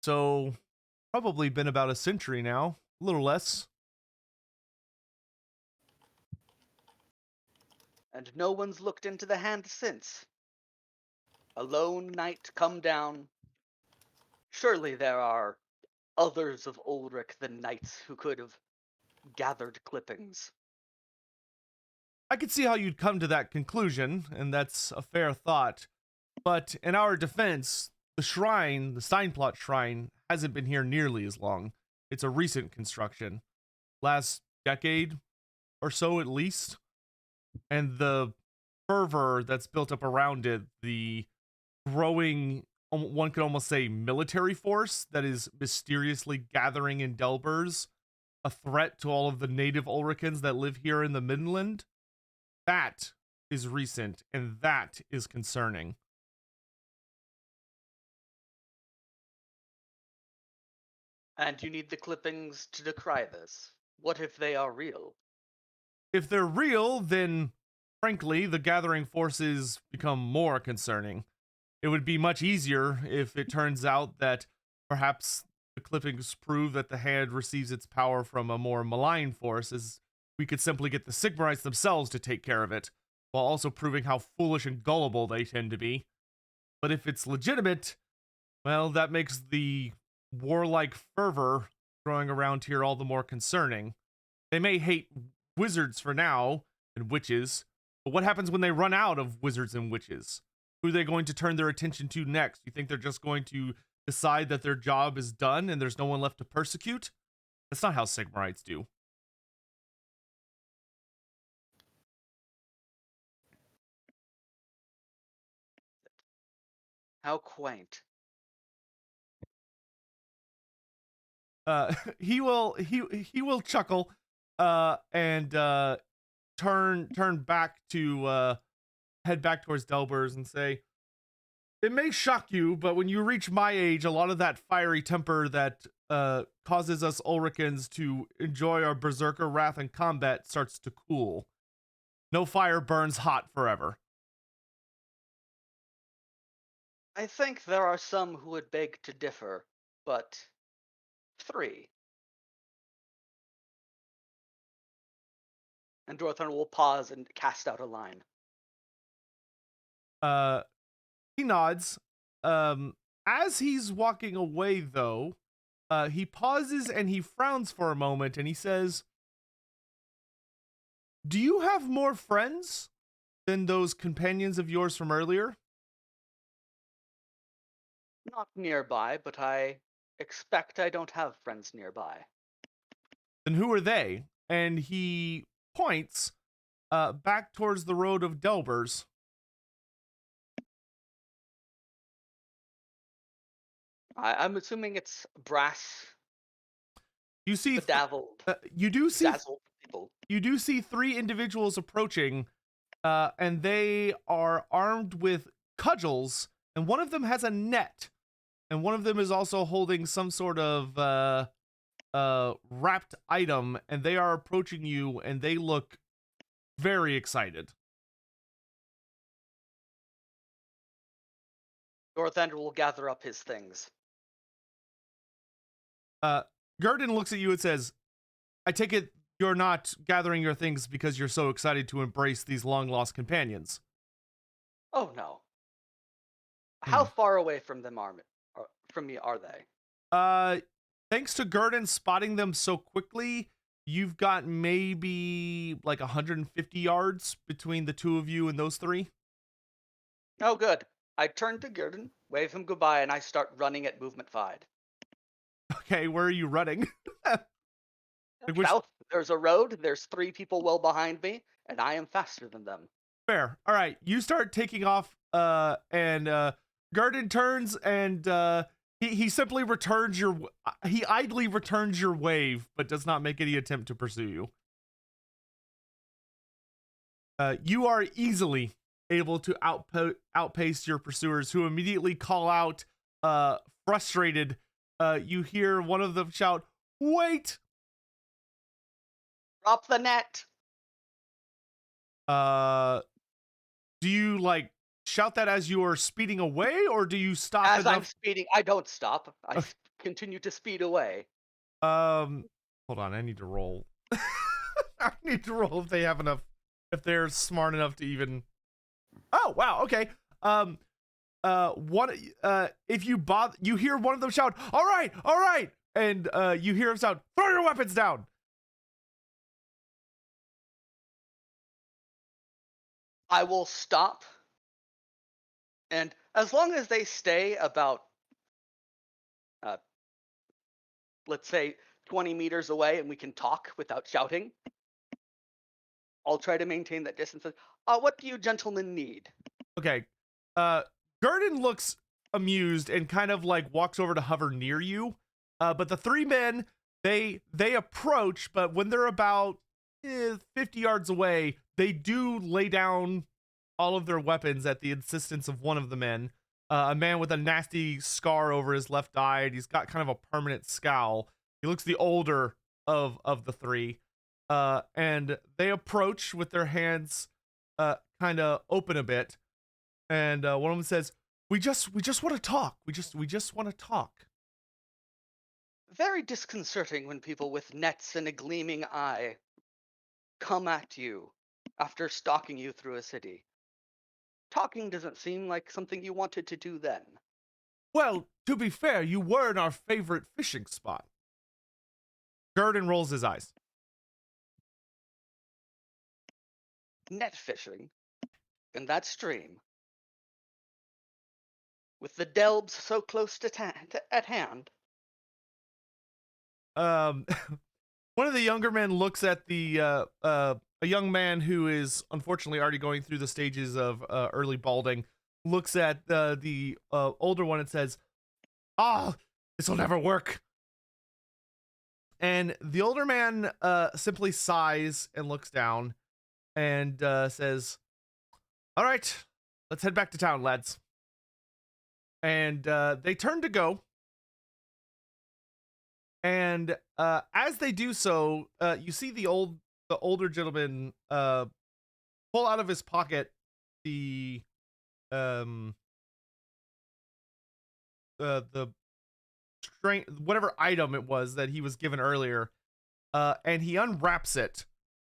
So, probably been about a century now, a little less." And no one's looked into the hand since. A lone knight come down. Surely there are others of Ulrich than knights who could have gathered clippings. I could see how you'd come to that conclusion, and that's a fair thought. But in our defense, the shrine, the Steinplatz Shrine, hasn't been here nearly as long. It's a recent construction. Last decade or so at least. And the fervor that's built up around it, the growing, one could almost say, military force that is mysteriously gathering in Delberz, a threat to all of the native Ulrichans that live here in the Midland, that is recent, and that is concerning. And you need the clippings to decry this. What if they are real? If they're real, then, frankly, the gathering forces become more concerning. It would be much easier if it turns out that perhaps the clippings prove that the hand receives its power from a more malign force, as we could simply get the Sigmarites themselves to take care of it, while also proving how foolish and gullible they tend to be. But if it's legitimate, well, that makes the warlike fervor growing around here all the more concerning. They may hate wizards for now, and witches, but what happens when they run out of wizards and witches? Who are they going to turn their attention to next? You think they're just going to decide that their job is done and there's no one left to persecute? That's not how Sigmarites do. How quaint. He will chuckle and turn back to head back towards Delberz and say, "It may shock you, but when you reach my age, a lot of that fiery temper that causes us Ulrichans to enjoy our berserker wrath in combat starts to cool. No fire burns hot forever." I think there are some who would beg to differ, but 3. And Dorathandril will pause and cast out a line. He nods. As he's walking away, though, he pauses and he frowns for a moment and he says, "Do you have more friends than those companions of yours from earlier?" Not nearby, but I expect I don't have friends nearby. "Then who are they?" And he points back towards the road of Delberz. I'm assuming it's brass You see, bedazzled, you do see, dazzled people. you do see 3 individuals approaching, and they are armed with cudgels, and one of them has a net, and one of them is also holding some sort of wrapped item, and they are approaching you, and they look very excited. Dorathandril will gather up his things. Gerdon looks at you and says, "I take it you're not gathering your things because you're so excited to embrace these long-lost companions." Oh no. How far away from them from me are they? Thanks to Gerdon spotting them so quickly, you've got maybe like 150 yards between the two of you and those 3. Oh good. I turn to Gerdon, wave him goodbye, and I start running at movement 5. Okay, where are you running? Like which- South. There's a road. There's 3 people well behind me, and I am faster than them. Fair. All right, you start taking off, and Gerdon turns and he simply returns he idly returns your wave, but does not make any attempt to pursue you. You are easily able to outpace your pursuers, who immediately call out, frustrated. You hear one of them shout, "Wait!" Drop the net. Do you like shout that as you are speeding away, or do you stop As I'm enough? speeding, I don't stop. I Okay. continue to speed away. Hold on, I need to roll. I need to roll if they have enough, if they're smart enough to even. Oh wow, okay. If you hear one of them shout, all right, and you hear him shout, "Throw your weapons down." I will stop, and as long as they stay about, let's say, 20 meters away, and we can talk without shouting, I'll try to maintain that distance. What do you gentlemen need? Okay. Gerdon looks amused and kind of like walks over to hover near you. But the 3 men, they approach, but when they're about 50 yards away, they do lay down all of their weapons at the insistence of one of the men. A man with a nasty scar over his left eye, and he's got kind of a permanent scowl. He looks the older of the 3. And they approach with their hands kind of open a bit. And one of them says, we just want to talk. We just want to talk. Very disconcerting when people with nets and a gleaming eye come at you after stalking you through a city. Talking doesn't seem like something you wanted to do then. Well, to be fair, you were in our favorite fishing spot. Gerdon rolls his eyes. Net fishing in that stream, with the Delbs so close at hand. One of the younger men looks at the a young man who is unfortunately already going through the stages of early balding, looks at the older one and says, this will never work. And the older man simply sighs and looks down and says, all right, let's head back to town, lads. And they turn to go. And as they do so, you see the older gentleman pull out of his pocket the whatever item it was that he was given earlier, and he unwraps it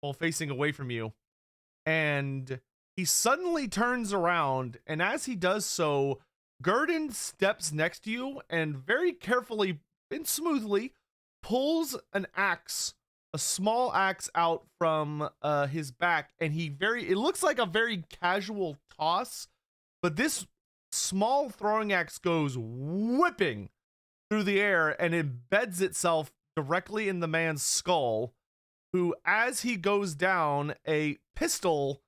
while facing away from you, and he suddenly turns around, and as he does so, Gerdon steps next to you and very carefully and smoothly pulls an axe, a small axe, out from his back, and it looks like a very casual toss, but this small throwing axe goes whipping through the air and embeds itself directly in the man's skull, who, as he goes down, a pistol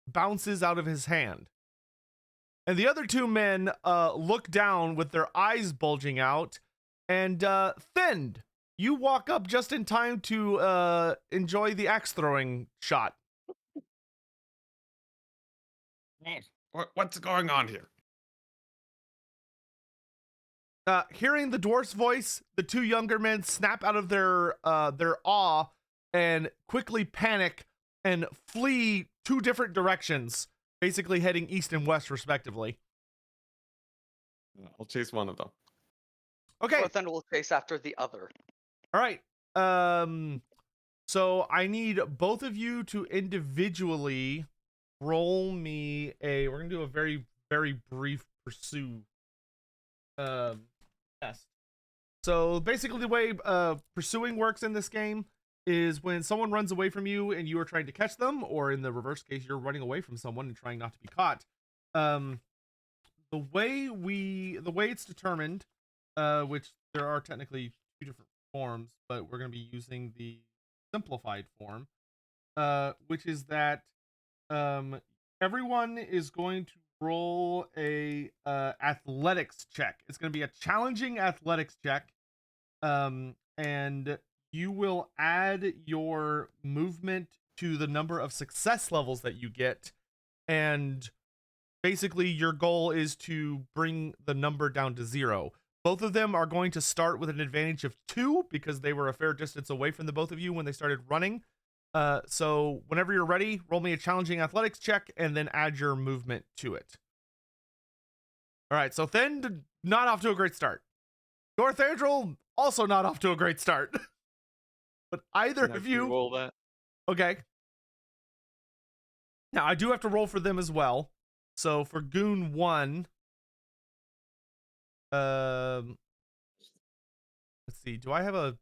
bounces out of his hand. And the other 2 men look down with their eyes bulging out, and Thinned, you walk up just in time to enjoy the axe throwing shot. What's going on here? Hearing the dwarf's voice, the 2 younger men snap out of their awe and quickly panic and flee 2 different directions, basically heading east and west respectively. I'll chase one of them. Okay. Then we'll chase after the other. All right. So I need both of you to individually roll me we're gonna do a very, very brief pursue test. So basically the way pursuing works in this game is when someone runs away from you and you are trying to catch them, or in the reverse case, you're running away from someone and trying not to be caught. The way it's determined, which there are technically 2 different forms, but we're going to be using the simplified form, which is that everyone is going to roll a athletics check. It's going to be a challenging athletics check, and you will add your movement to the number of success levels that you get, and basically your goal is to bring the number down to 0. Both of them are going to start with an advantage of 2 because they were a fair distance away from the both of you when they started running. So whenever you're ready, roll me a challenging athletics check and then add your movement to it. All right, so Thend, not off to a great start. Dorathandril, also not off to a great start. But either Can I of you... roll that? Okay. Now, I do have to roll for them as well. So for Goon 1... let's see. Do I have a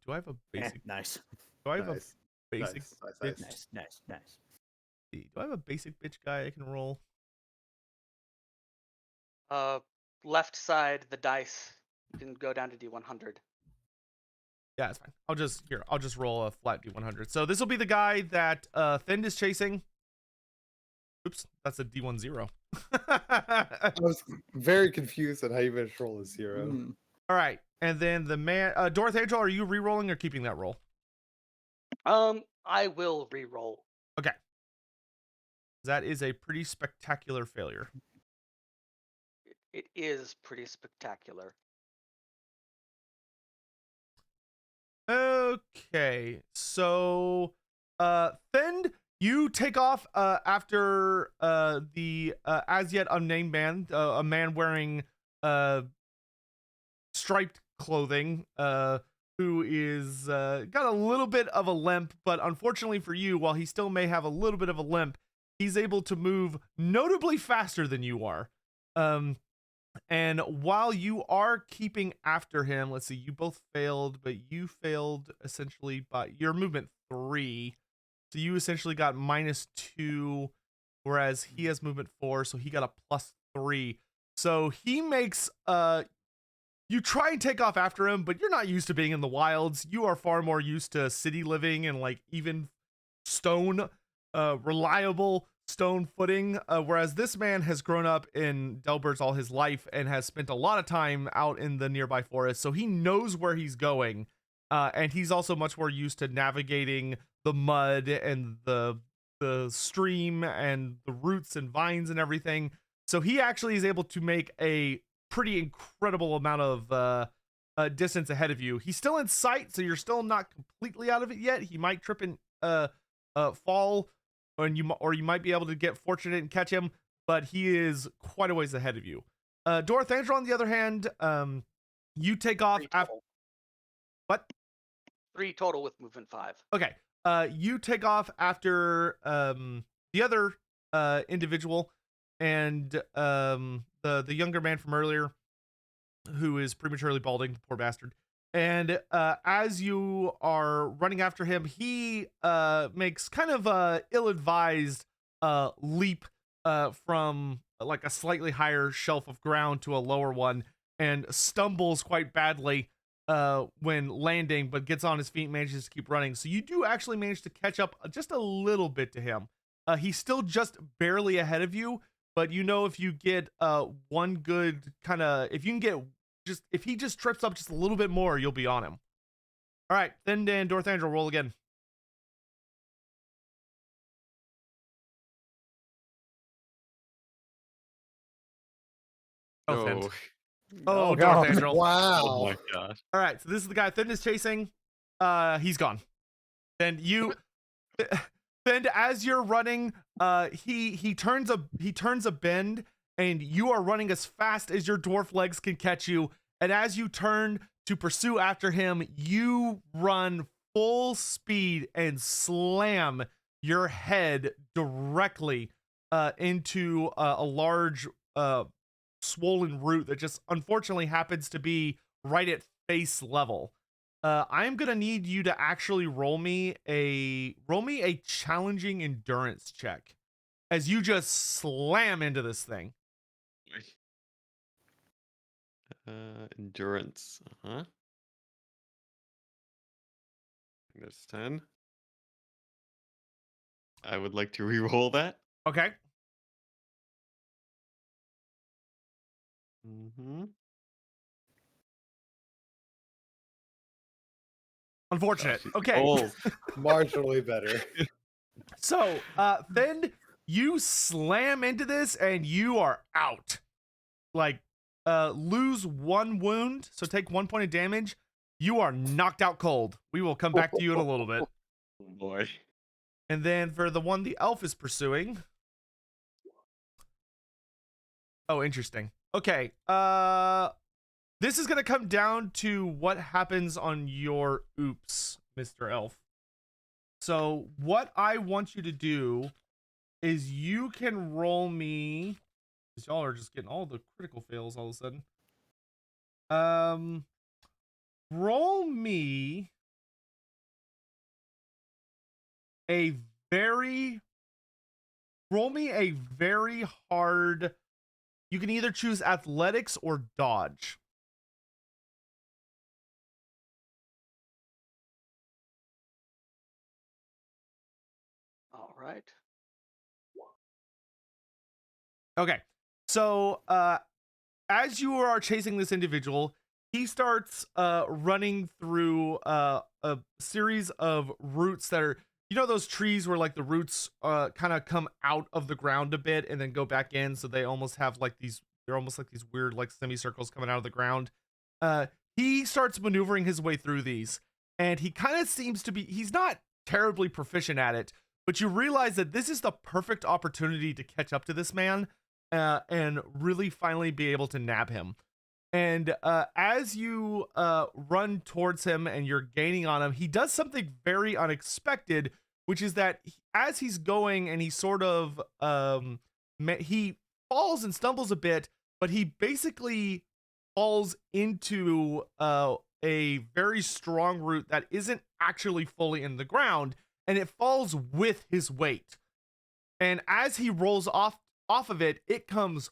basic... Nice. Do I have Nice. a basic Nice, bitch? nice. Nice. Do I have a basic bitch guy I can roll? Left side, the dice. You can go down to D100. Yeah, it's fine. I'll just roll a flat D100. So this will be the guy that Thend is chasing. Oops, that's a D10. I was very confused on how you managed to roll a 0. Mm. All right, and then the man, Dorathandril, are you re-rolling or keeping that roll? I will re-roll. Okay. That is a pretty spectacular failure. It is pretty spectacular. Okay, so Thend, you take off after the as yet unnamed man, a man wearing striped clothing, who is got a little bit of a limp, but unfortunately for you, while he still may have a little bit of a limp, he's able to move notably faster than you are. And while you are keeping after him, let's see, you both failed, but you failed essentially by your movement 3. So you essentially got -2, whereas he has movement 4, so he got a +3. So he makes you try and take off after him, but you're not used to being in the wilds. You are far more used to city living and like even stone, reliable stone footing, whereas this man has grown up in Delberz all his life and has spent a lot of time out in the nearby forest, so he knows where he's going, and he's also much more used to navigating the mud and the stream and the roots and vines and everything. So he actually is able to make a pretty incredible amount of distance ahead of you. He's still in sight, so you're still not completely out of it yet. He might trip and fall, or you might be able to get fortunate and catch him, but he is quite a ways ahead of you. Dorathandril, on the other hand, you take off 3 after... total. What? 3 total with movement 5. Okay. You take off after the other individual, and the younger man from earlier, who is prematurely balding, the poor bastard. And as you are running after him, he makes kind of a ill-advised leap from like a slightly higher shelf of ground to a lower one, and stumbles quite badly when landing, but gets on his feet and manages to keep running. So you do actually manage to catch up just a little bit to him. He's still just barely ahead of you, but you know, if you get one good kind of, if you can get if he just trips up just a little bit more, you'll be on him. All right, then Dan, Dorathandril, roll again. Oh, Thend. Oh, God. Dorathandril. Wow. Oh my god. All right, so this is the guy Thend is chasing. He's gone. Then you, Thend, as you're running, he turns a bend, and you are running as fast as your dwarf legs can catch you. And as you turn to pursue after him, you run full speed and slam your head directly into a large swollen root that just unfortunately happens to be right at face level. I'm gonna need you to actually roll me a challenging endurance check as you just slam into this thing. Endurance. That's 10. I would like to re-roll that. Okay. Mm-hmm. Unfortunate. Gosh, Okay. rolls. Marginally better. So, Fend, you slam into this and you are out. Like, lose 1 wound, so take 1 point of damage. You are knocked out cold. We will come back to you in a little bit. Oh boy. And then for the one the elf is pursuing. Oh, interesting. Okay. This is gonna come down to what happens on your oops, Mr. Elf. So what I want you to do is you can roll me, because y'all are just getting all the critical fails all of a sudden. Roll me a very hard. You can either choose athletics or dodge. All right. Okay. So, as you are chasing this individual, he starts running through a series of roots that are, you know, those trees where like the roots kind of come out of the ground a bit and then go back in, so they almost have like these, they're almost like these weird like semicircles coming out of the ground. He starts maneuvering his way through these, and he kind of seems to be, he's not terribly proficient at it, but you realize that this is the perfect opportunity to catch up to this man and really finally be able to nab him. And as you run towards him and you're gaining on him, he does something very unexpected, which is that as he's going and he sort of he falls and stumbles a bit, but he basically falls into a very strong root that isn't actually fully in the ground, and it falls with his weight. And as he rolls off of it, it comes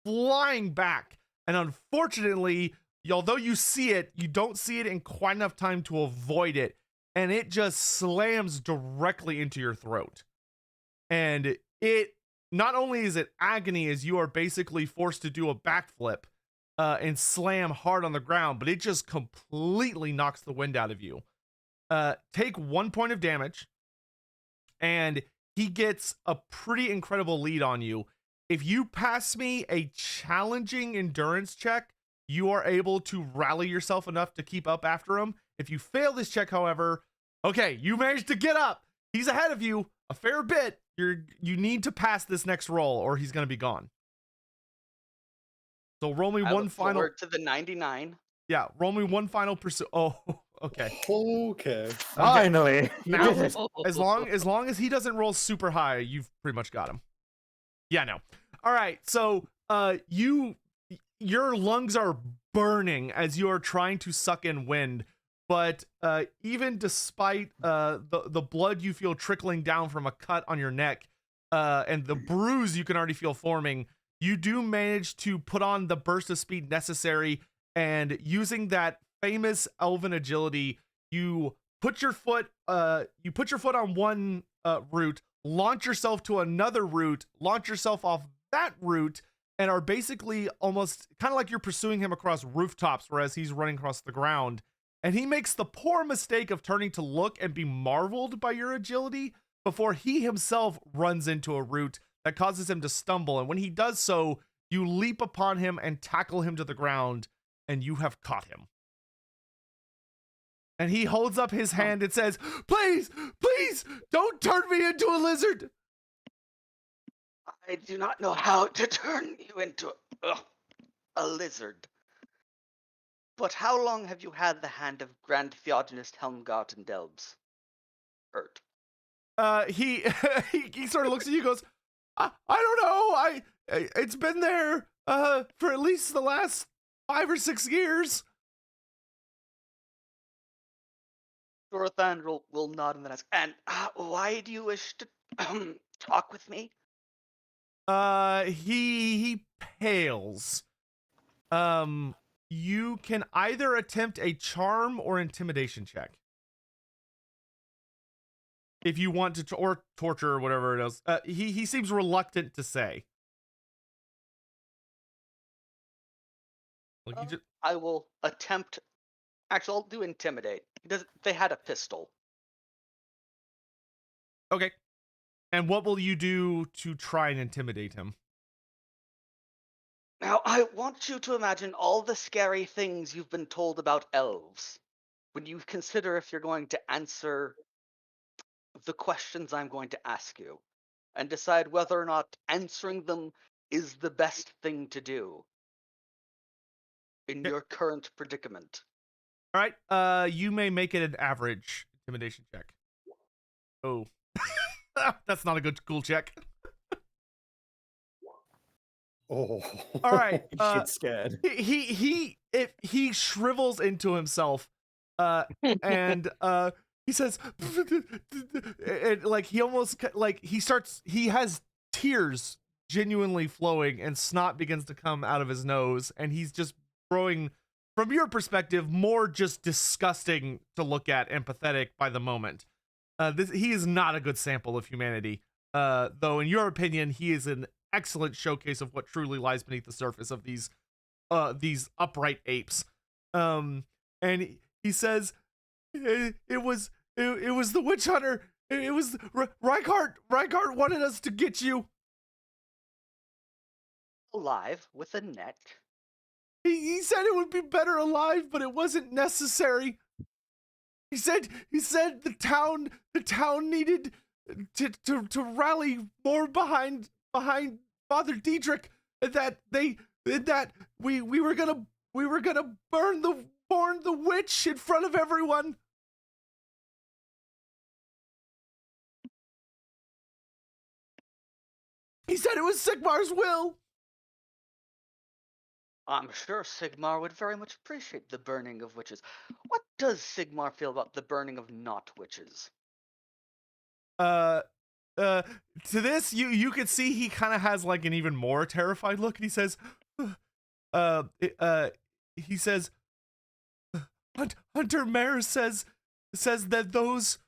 flying back. And unfortunately, although you see it, you don't see it in quite enough time to avoid it. And it just slams directly into your throat. And it, not only is it agony as you are basically forced to do a backflip and slam hard on the ground, but it just completely knocks the wind out of you. Take 1 point of damage, and he gets a pretty incredible lead on you. If you pass me a challenging endurance check, you are able to rally yourself enough to keep up after him. If you fail this check, however, okay, you managed to get up. He's ahead of you a fair bit. You need to pass this next roll or he's going to be gone. So roll me I one look final. forward to the 99. Yeah, roll me one final pursuit. Oh, okay. Okay. Finally, you Now, did it. as long as he doesn't roll super high, you've pretty much got him. Yeah, no. All right, so your lungs are burning as you are trying to suck in wind, but even despite the blood you feel trickling down from a cut on your neck and the bruise you can already feel forming, you do manage to put on the burst of speed necessary, and using that famous elven agility, you put your foot on one route, launch yourself to another route, launch yourself off that route, and are basically almost kind of like you're pursuing him across rooftops, whereas he's running across the ground. And he makes the poor mistake of turning to look and be marveled by your agility before he himself runs into a route that causes him to stumble. And when he does so, you leap upon him and tackle him to the ground, and you have caught him. And he holds up his hand and says, "Please, please, don't turn me into a lizard." I do not know how to turn you into a lizard. But how long have you had the hand of Grand Theogenist Helmgart and Delbs? Ert. He he sort of looks at you and goes, I don't know. It's been there for at least the last 5 or 6 years. Dorathandril will nod and then ask, and why do you wish to talk with me? He pales. You can either attempt a charm or intimidation check. if you want to or torture or whatever it is. He seems reluctant to say. Like, I will attempt. Actually, I'll do intimidate. They had a pistol. okay. And what will you do to try and intimidate him? Now, I want you to imagine all the scary things you've been told about elves. When you consider if you're going to answer the questions I'm going to ask you, and decide whether or not answering them is the best thing to do in Okay. your current predicament. All right. You may make it an average intimidation check. Oh, that's not a cool check. Oh. All right. Shit scared. He shrivels into himself, and he says, and like he almost like he has tears genuinely flowing, and snot begins to come out of his nose, and he's just growing, from your perspective, more just disgusting to look at and pathetic by the moment. He is not a good sample of humanity. Though in your opinion, he is an excellent showcase of what truly lies beneath the surface of these upright apes. And he says, it was the witch hunter. It was Reinhardt. Reinhardt wanted us to get you. Alive with a net. He said it would be better alive, but it wasn't necessary. He said the town needed to rally more behind Father Diedrich, and that we were gonna burn the witch in front of everyone. He said it was Sigmar's will. I'm sure Sigmar would very much appreciate the burning of witches. What does Sigmar feel about the burning of not witches? To this, you could see he kind of has like an even more terrified look, and he says, Hunter Mare says that those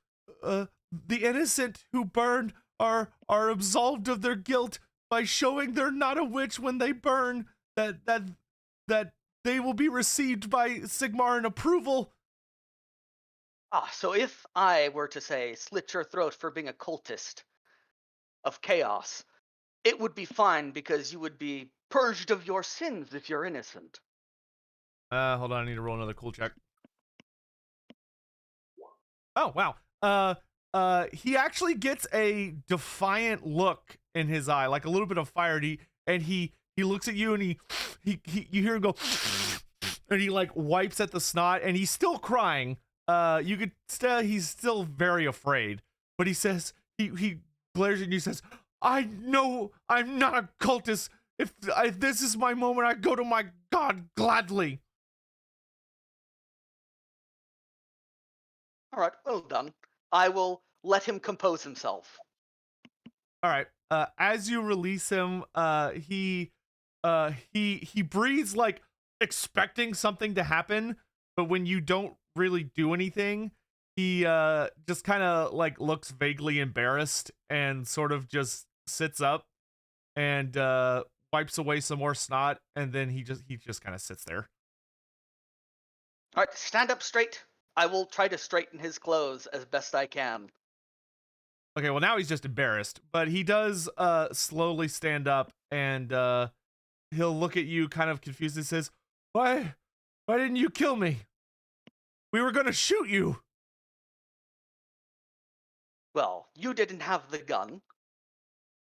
the innocent who burned are absolved of their guilt by showing they're not a witch when they burn, that they will be received by Sigmar in approval. So if I were to say slit your throat for being a cultist of chaos, it would be fine because you would be purged of your sins if you're innocent. Hold on, I need to roll another cool check. Oh, wow. He actually gets a defiant look in his eye, like a little bit of fire, and he looks at you, and he you hear him go, and he like wipes at the snot, and he's still crying. You could he's still very afraid, but he says, he glares at you and says, I know I'm not a cultist. If this is my moment, I go to my God gladly. All right, well done. I will let him compose himself. All right. As you release him, he breathes like expecting something to happen, but when you don't really do anything, he just kind of like looks vaguely embarrassed and sort of just sits up and wipes away some more snot, and then he just kind of sits there. All right, stand up straight. I will try to straighten his clothes as best I can. Okay, well now he's just embarrassed, but he does slowly stand up, and he'll look at you kind of confused and says, Why didn't you kill me? We were gonna shoot you. Well, you didn't have the gun,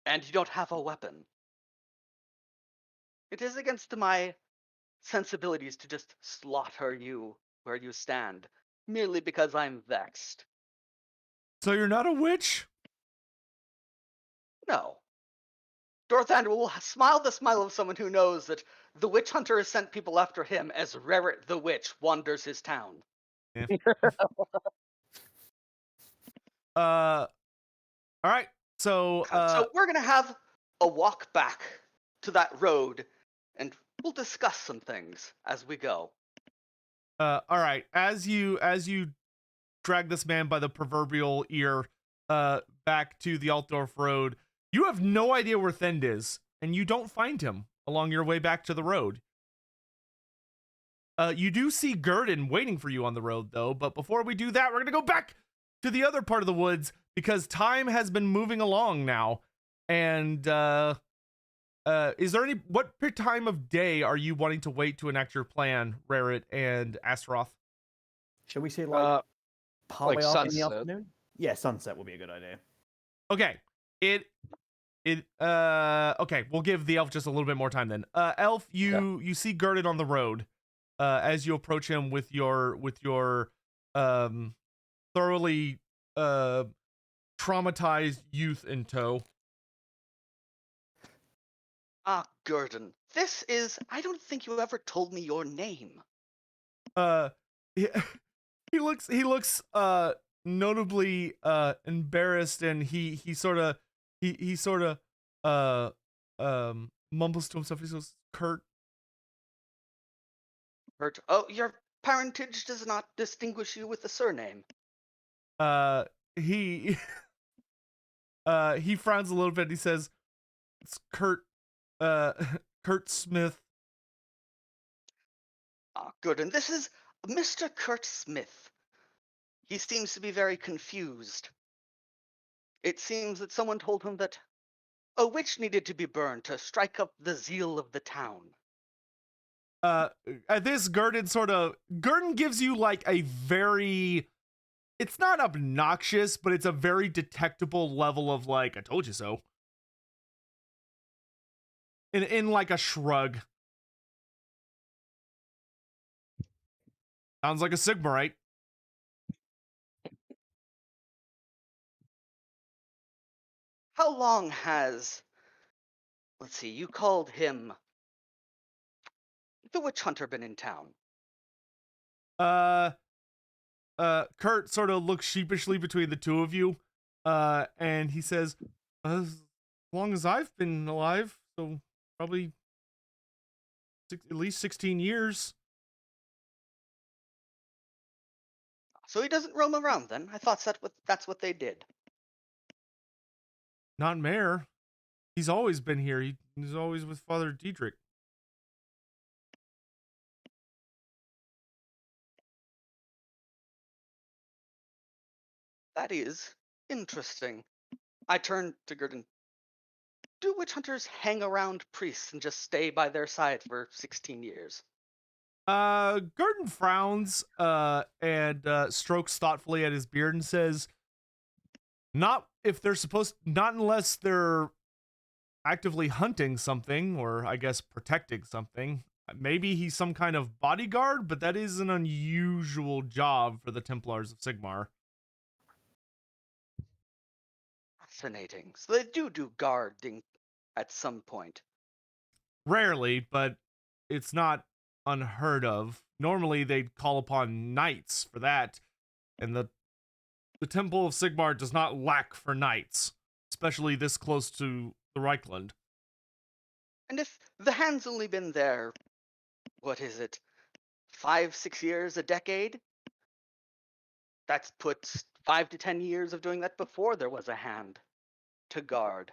and you don't have a weapon. It is against my sensibilities to just slaughter you where you stand, merely because I'm vexed. So you're not a witch? No. Dorathandril will smile the smile of someone who knows that the witch hunter has sent people after him as Rerit the witch wanders his town. Yeah. All right. So So we're gonna have a walk back to that road, and we'll discuss some things as we go. all right. As you drag this man by the proverbial ear, back to the Altdorf Road. You have no idea where Thend is, and you don't find him along your way back to the road. You do see Gerdon waiting for you on the road, though. But before we do that, we're going to go back to the other part of the woods because time has been moving along now. And is there what time of day are you wanting to wait to enact your plan, Rarit and Astaroth? Shall we say like partway like off in the sunset. afternoon? Yeah, sunset will be a good idea. Okay. Okay, we'll give the elf just a little bit more time then. Elf, you see Gerdon on the road. As you approach him with your thoroughly traumatized youth in tow. Ah, Gerdon, this is. I don't think you ever told me your name. He looks notably embarrassed, and he sort of mumbles to himself. He goes, Kurt. Kurt. Oh, your parentage does not distinguish you with a surname. He frowns a little bit. And he says, "It's Kurt Smith." Ah, good. And this is Mr. Kurt Smith. He seems to be very confused. It seems that someone told him that a witch needed to be burned to strike up the zeal of the town. At this, Gerdon gives you like a very, it's not obnoxious, but it's a very detectable level of like, I told you so. In like a shrug. Sounds like a Sigmarite. How long has, let's see, you called him the witch hunter been in town? Kurt sort of looks sheepishly between the two of you, and he says, as long as I've been alive, so probably at least 16 years. So he doesn't roam around then? I thought that's what they did. Not Mayor. He's always been here. He's always with Father Diedrich. That is interesting. I turned to Gerdon. Do witch hunters hang around priests and just stay by their side for 16 years? Gerdon frowns and strokes thoughtfully at his beard and says, not unless they're actively hunting something, or I guess protecting something. Maybe he's some kind of bodyguard, but that is an unusual job for the Templars of Sigmar. Fascinating. So they do guarding at some point. Rarely, but it's not unheard of. Normally they'd call upon knights for that, and the Temple of Sigmar does not lack for knights, especially this close to the Reichland. And if the hand's only been there, what is it, 5-6 years, a decade? That's put 5 to 10 years of doing that before there was a hand to guard.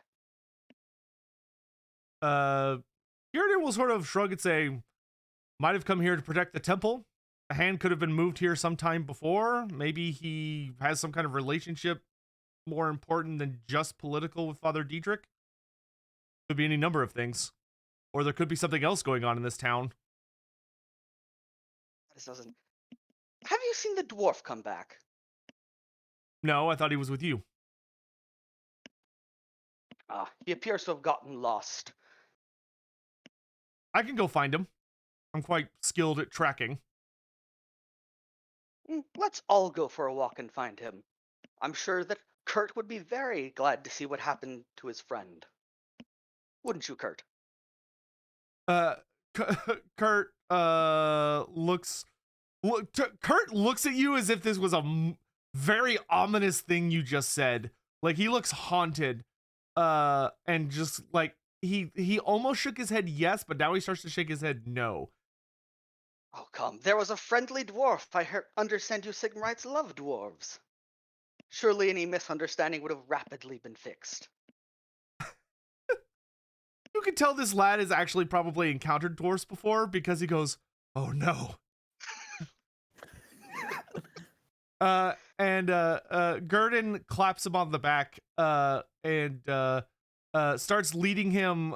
Gerdon will sort of shrug and say, might have come here to protect the temple. A hand could have been moved here sometime before. Maybe he has some kind of relationship more important than just political with Father Diedrich. Could be any number of things. Or there could be something else going on in this town. This doesn't. Have you seen the dwarf come back? No, I thought he was with you. He appears to have gotten lost. I can go find him. I'm quite skilled at tracking. Let's all go for a walk and find him. I'm sure that Kurt would be very glad to see what happened to his friend. Wouldn't you, Kurt? Kurt Kurt looks at you as if this was a very ominous thing you just said. Like, he looks haunted, and just like he almost shook his head yes, but now he starts to shake his head no. Oh, come. There was a friendly dwarf. I understand you Sigmarites love dwarves. Surely any misunderstanding would have rapidly been fixed. You can tell this lad has actually probably encountered dwarves before because he goes, "Oh no." Gerdon claps him on the back and starts leading him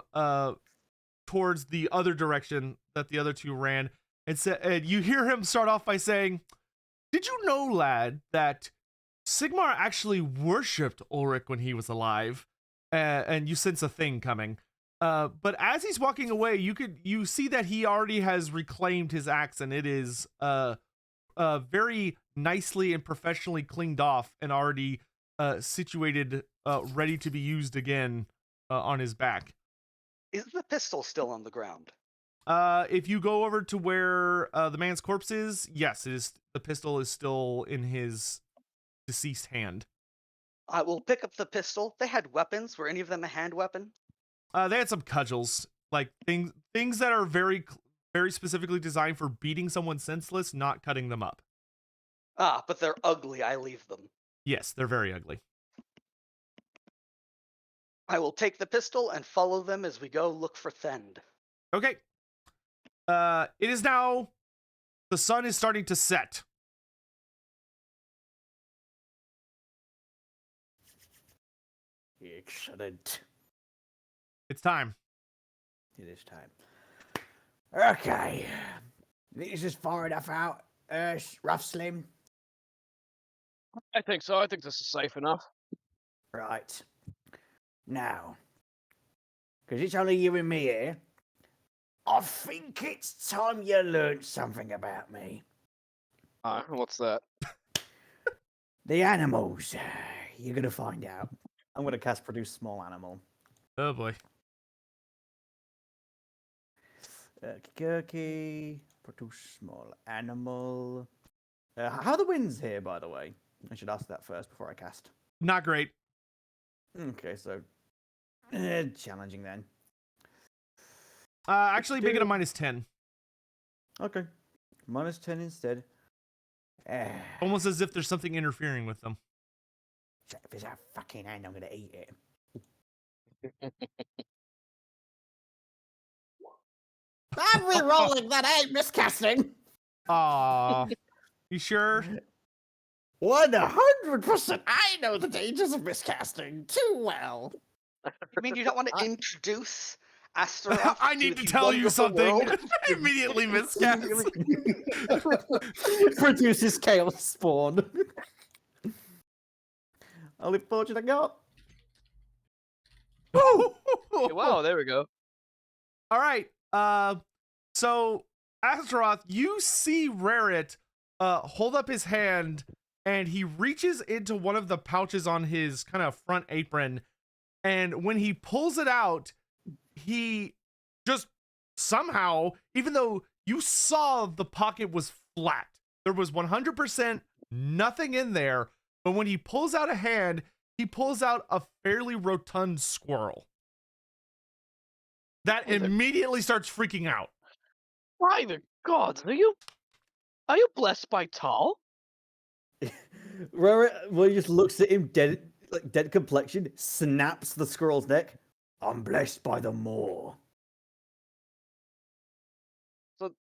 towards the other direction that the other two ran. And you hear him start off by saying, "Did you know, lad, that Sigmar actually worshipped Ulrich when he was alive?" And you sense a thing coming. But as he's walking away, you see that he already has reclaimed his axe, and it is very nicely and professionally cleaned off and already situated, ready to be used again on his back. Is the pistol still on the ground? If you go over to where the man's corpse is, yes, it is. The pistol is still in his deceased hand. I will pick up the pistol. They had weapons. Were any of them a hand weapon? They had some cudgels, like things that are very specifically designed for beating someone senseless, not cutting them up. Ah, but they're ugly. I leave them. Yes, they're very ugly. I will take the pistol and follow them as we go look for Thend. Okay. It is now, the sun is starting to set. Excellent. It's time. It is time. Okay. This is far enough out. Rough Slim. I think so. I think this is safe enough. Right. Now, because it's only you and me here, I think it's time you learned something about me. What's that? The animals. You're going to find out. I'm going to cast Produce Small Animal. Oh boy. Kirky, Produce Small Animal. How are the winds here, by the way? I should ask that first before I cast. Not great. Okay, so challenging then. Actually, make it a -10. Okay, -10 instead. Almost as if there's something interfering with them. If it's a fucking hand, I'm gonna eat it. I'm re-rolling that ain't miscasting. Aw. You sure? 100%. I know the dangers of miscasting too well. You mean you don't want to introduce Astaroth? I need to the tell you wonderful something. world? Immediately miscast. Produces chaos spawn. Only fortune I got. Wow, there we go. All right. So Astaroth, you see Rarit hold up his hand, and he reaches into one of the pouches on his kind of front apron, and when he pulls it out, he just somehow, even though you saw the pocket was flat, there was 100% nothing in there, but when he pulls out a hand, he pulls out a fairly rotund squirrel that immediately starts freaking out. By the gods, are you blessed by Tal? Rarit, well, he just looks at him, dead complexion, snaps the squirrel's neck. I'm blessed by the Maw.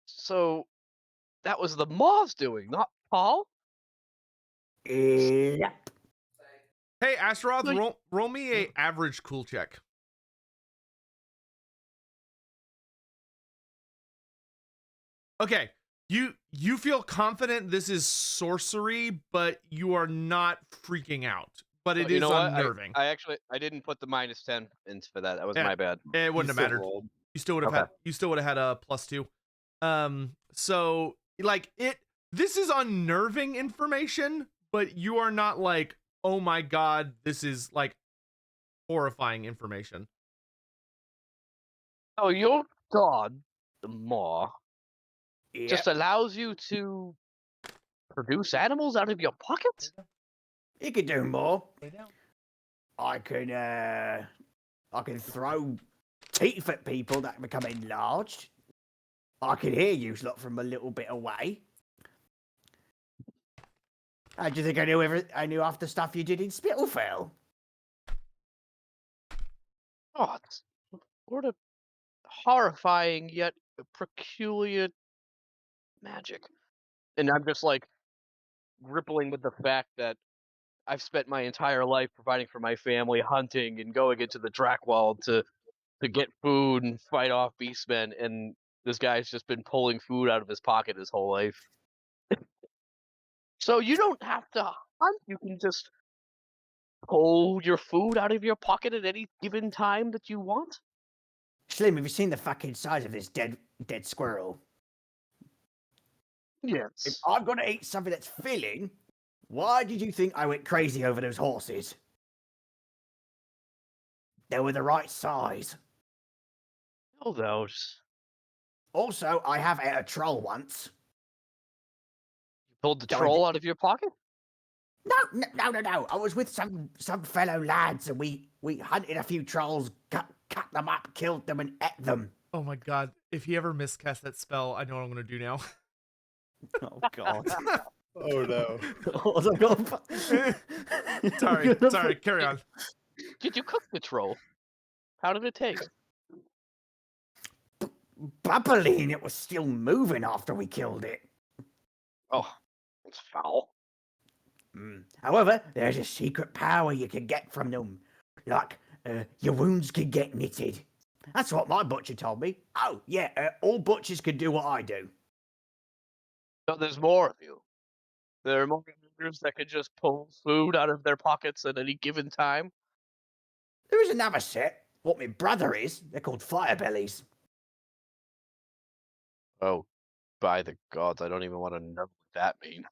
So that was the Maw's doing, not Tal? Yep. Hey, Astaroth, Like- roll me a average cool check. Okay, you feel confident this is sorcery, but you are not freaking out. But it You is know what? unnerving. I didn't put the -10 in for that. That was Yeah. my bad. It wouldn't have still mattered. rolled. You still would have Okay. had a +2. So like this is unnerving information, but you are not like, oh my god, this is like horrifying information. Oh, your god, the Maw, Yep. just allows you to produce animals out of your pocket? You could do more. I can throw teeth at people that become enlarged. I can hear you lot from a little bit away. How do you think I knew half the stuff you did in Spitalfell? Oh, it's sort of horrifying yet peculiar magic. And I'm just like rippling with the fact that I've spent my entire life providing for my family, hunting and going into the Drakewald to get food and fight off beastmen, and this guy's just been pulling food out of his pocket his whole life. So you don't have to hunt, you can just pull your food out of your pocket at any given time that you want? Slim, have you seen the fucking size of this dead squirrel? If Yes. I've got to eat something that's filling, why did you think I went crazy over those horses? They were the right size. Oh, those. Also, I have ate a troll once. You pulled the Don't troll out of your pocket? No. I was with some fellow lads, and we hunted a few trolls, cut them up, killed them, and ate them. Oh my god. If he ever miscast that spell, I know what I'm going to do now. Oh God. Oh no. Sorry, carry on. Did you cook the troll? How did it taste? Bubbly, and it was still moving after we killed it. Oh, it's foul. However, there's a secret power you can get from them. Like, your wounds can get knitted. That's what my butcher told me. Oh, yeah, all butchers can do what I do. So there's more of you. There are more ogres that could just pull food out of their pockets at any given time. There is another set. What my brother is. They're called firebellies. Oh, by the gods, I don't even want to know what that means.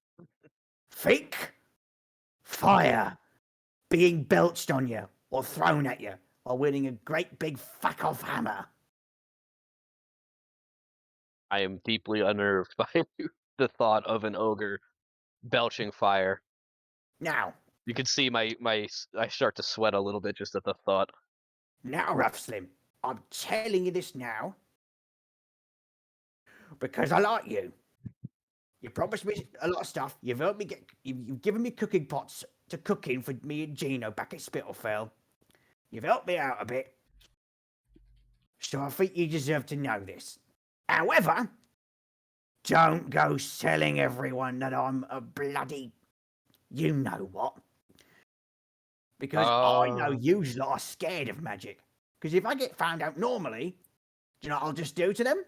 Think fire being belched on you or thrown at you while wielding a great big fuck-off hammer. I am deeply unnerved by the thought of an ogre belching fire. Now, You can see I start to sweat a little bit just at the thought. Rough Slim, I'm telling you this now because I like you. You promised me a lot of stuff. You've helped me you've given me cooking pots to cook in for me and Gino back at Spitalfell. You've helped me out a bit. So I think you deserve to know this. However, don't go telling everyone that I'm a bloody you know what. Because I know you lot are scared of magic. Because if I get found out normally, do you know what I'll just do to them?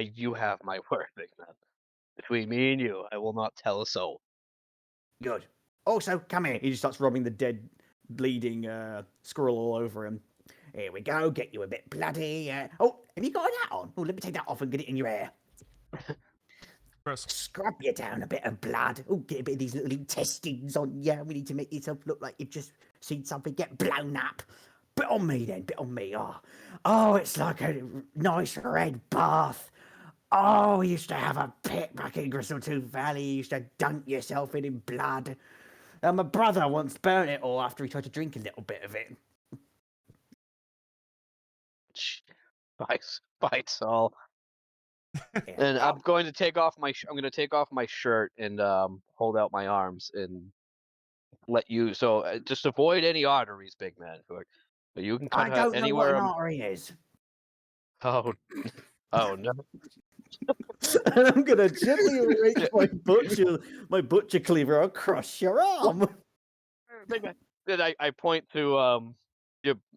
You have my word, big man. Between me and you, I will not tell a soul. Good. Also, come here. He just starts rubbing the dead, bleeding squirrel all over him. Here we go. Get you a bit bloody. Oh, have you got an hat on? Oh, let me take that off and get it in your hair. Gross. Scrub you down a bit of blood. Oh, get a bit of these little intestines on you. We need to make yourself look like you've just seen something get blown up. Bit on me then. Bit on me. Oh, it's like a nice red bath. Oh, we used to have a pit back in Gristle-Tooth Valley. You used to dunk yourself in blood. My brother once burnt it all after he tried to drink a little bit of it. Bites all. Yeah. And I'm going to take off my shirt and hold out my arms and let you. So just avoid any arteries, big man. But you can cut I don't know anywhere. what an artery is. Oh no! And I'm gonna gently erase my butcher cleaver across your arm. Big man. Then I point to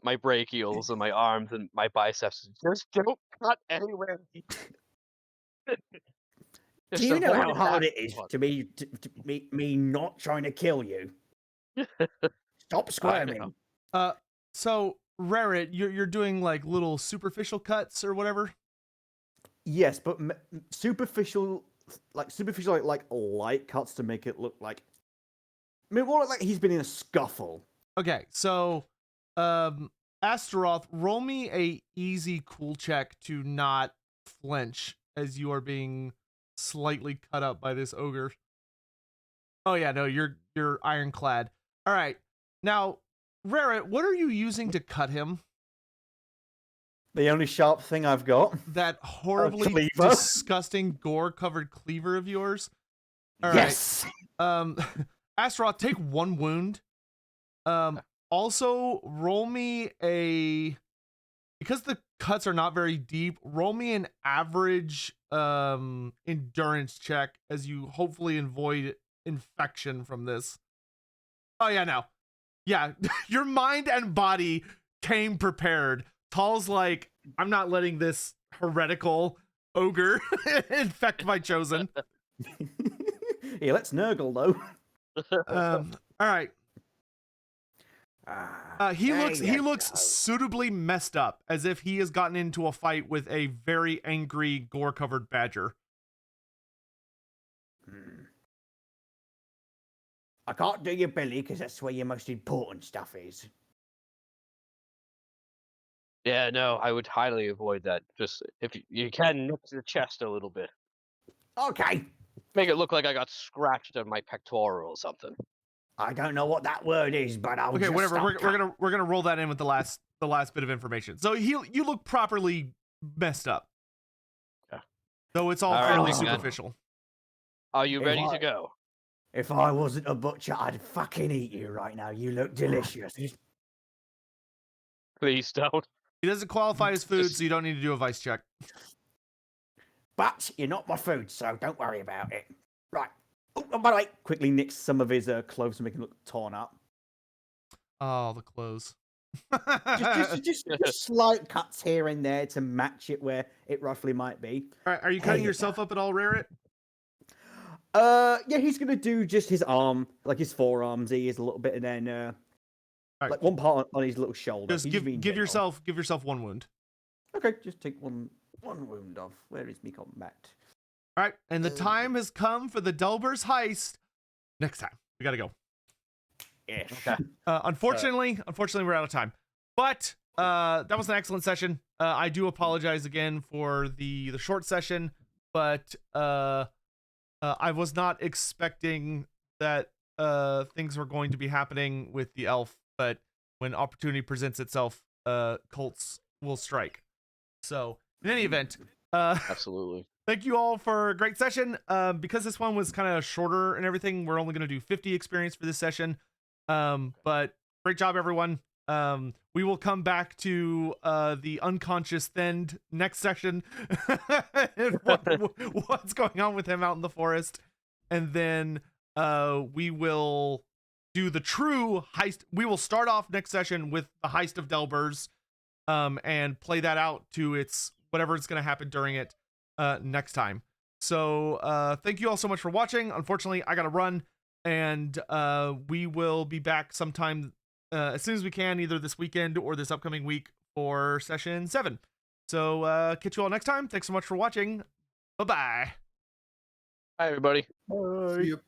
my brachials and my arms and my biceps. Just don't cut anywhere. Do you know how hard it is to me not trying to kill you? Stop squirming. So Rarit, you're doing like little superficial cuts or whatever. Yes, but superficial like light cuts to make it look like. I mean, more like he's been in a scuffle. Okay, so Astaroth, roll me a easy cool check to not flinch as you are being slightly cut up by this ogre. Oh yeah, no, you're ironclad. All right, now Rarit, what are you using to cut him? The only sharp thing I've got. That horribly cleaver. disgusting gore-covered cleaver of yours. All right. Yes. Astaroth, take 1 wound. Also roll me because the cuts are not very deep, roll me an average endurance check as you hopefully avoid infection from this. Oh yeah, no. Yeah, your mind and body came prepared. Tall's like, I'm not letting this heretical ogre infect my chosen. Here, let's nurgle though. All right. He There looks you go. suitably messed up, as if he has gotten into a fight with a very angry, gore-covered badger. I can't do your belly because that's where your most important stuff is. Yeah, no, I would highly avoid that. Just if you can nip the chest a little bit, Okay. make it look like I got scratched on my pectoral or something. I don't know what that word is, but I'll Okay, just whatever. stop We're gonna roll that in with the last bit of information. So you look properly messed up. Yeah. Though it's all All right, fairly big man. superficial. Are you If ready I- to go? If I wasn't a butcher, I'd fucking eat you right now. You look delicious. Please don't. He doesn't qualify as food, Just- so you don't need to do a vice check. But you're not my food, so don't worry about it. Right. Oh, and by the way, quickly nicks some of his clothes to make him look torn up. Oh, the clothes. Just slight cuts here and there to match it where it roughly might be. All right, are you cutting Hey, yourself up at all, Rarit? Yeah, he's gonna do just his arm, like his forearms. He is a little bit, and then right. like one part on his little shoulder. Just He's being give gentle. yourself 1 wound. Okay, just take one wound off. Where is me combat? All right, and the time has come for the Delberz heist. Next time, we gotta go. Yes. Okay. Unfortunately, we're out of time. But that was an excellent session. I do apologize again for the short session, but I was not expecting that things were going to be happening with the elf. But when opportunity presents itself, cults will strike. So in any event, Absolutely. thank you all for a great session. Because this one was kind of shorter and everything, we're only going to do 50 experience for this session. But great job, everyone. We will come back to the unconscious Thend next session. And what's going on with him out in the forest. And then we will do the true heist. We will start off next session with the heist of Delberz, and play that out to its whatever is going to happen during it next time. So thank you all so much for watching. Unfortunately, I got to run, and we will be back sometime as soon as we can, either this weekend or this upcoming week for session 7. So catch you all next time. Thanks so much for watching. Bye-bye. Hi, everybody. See you.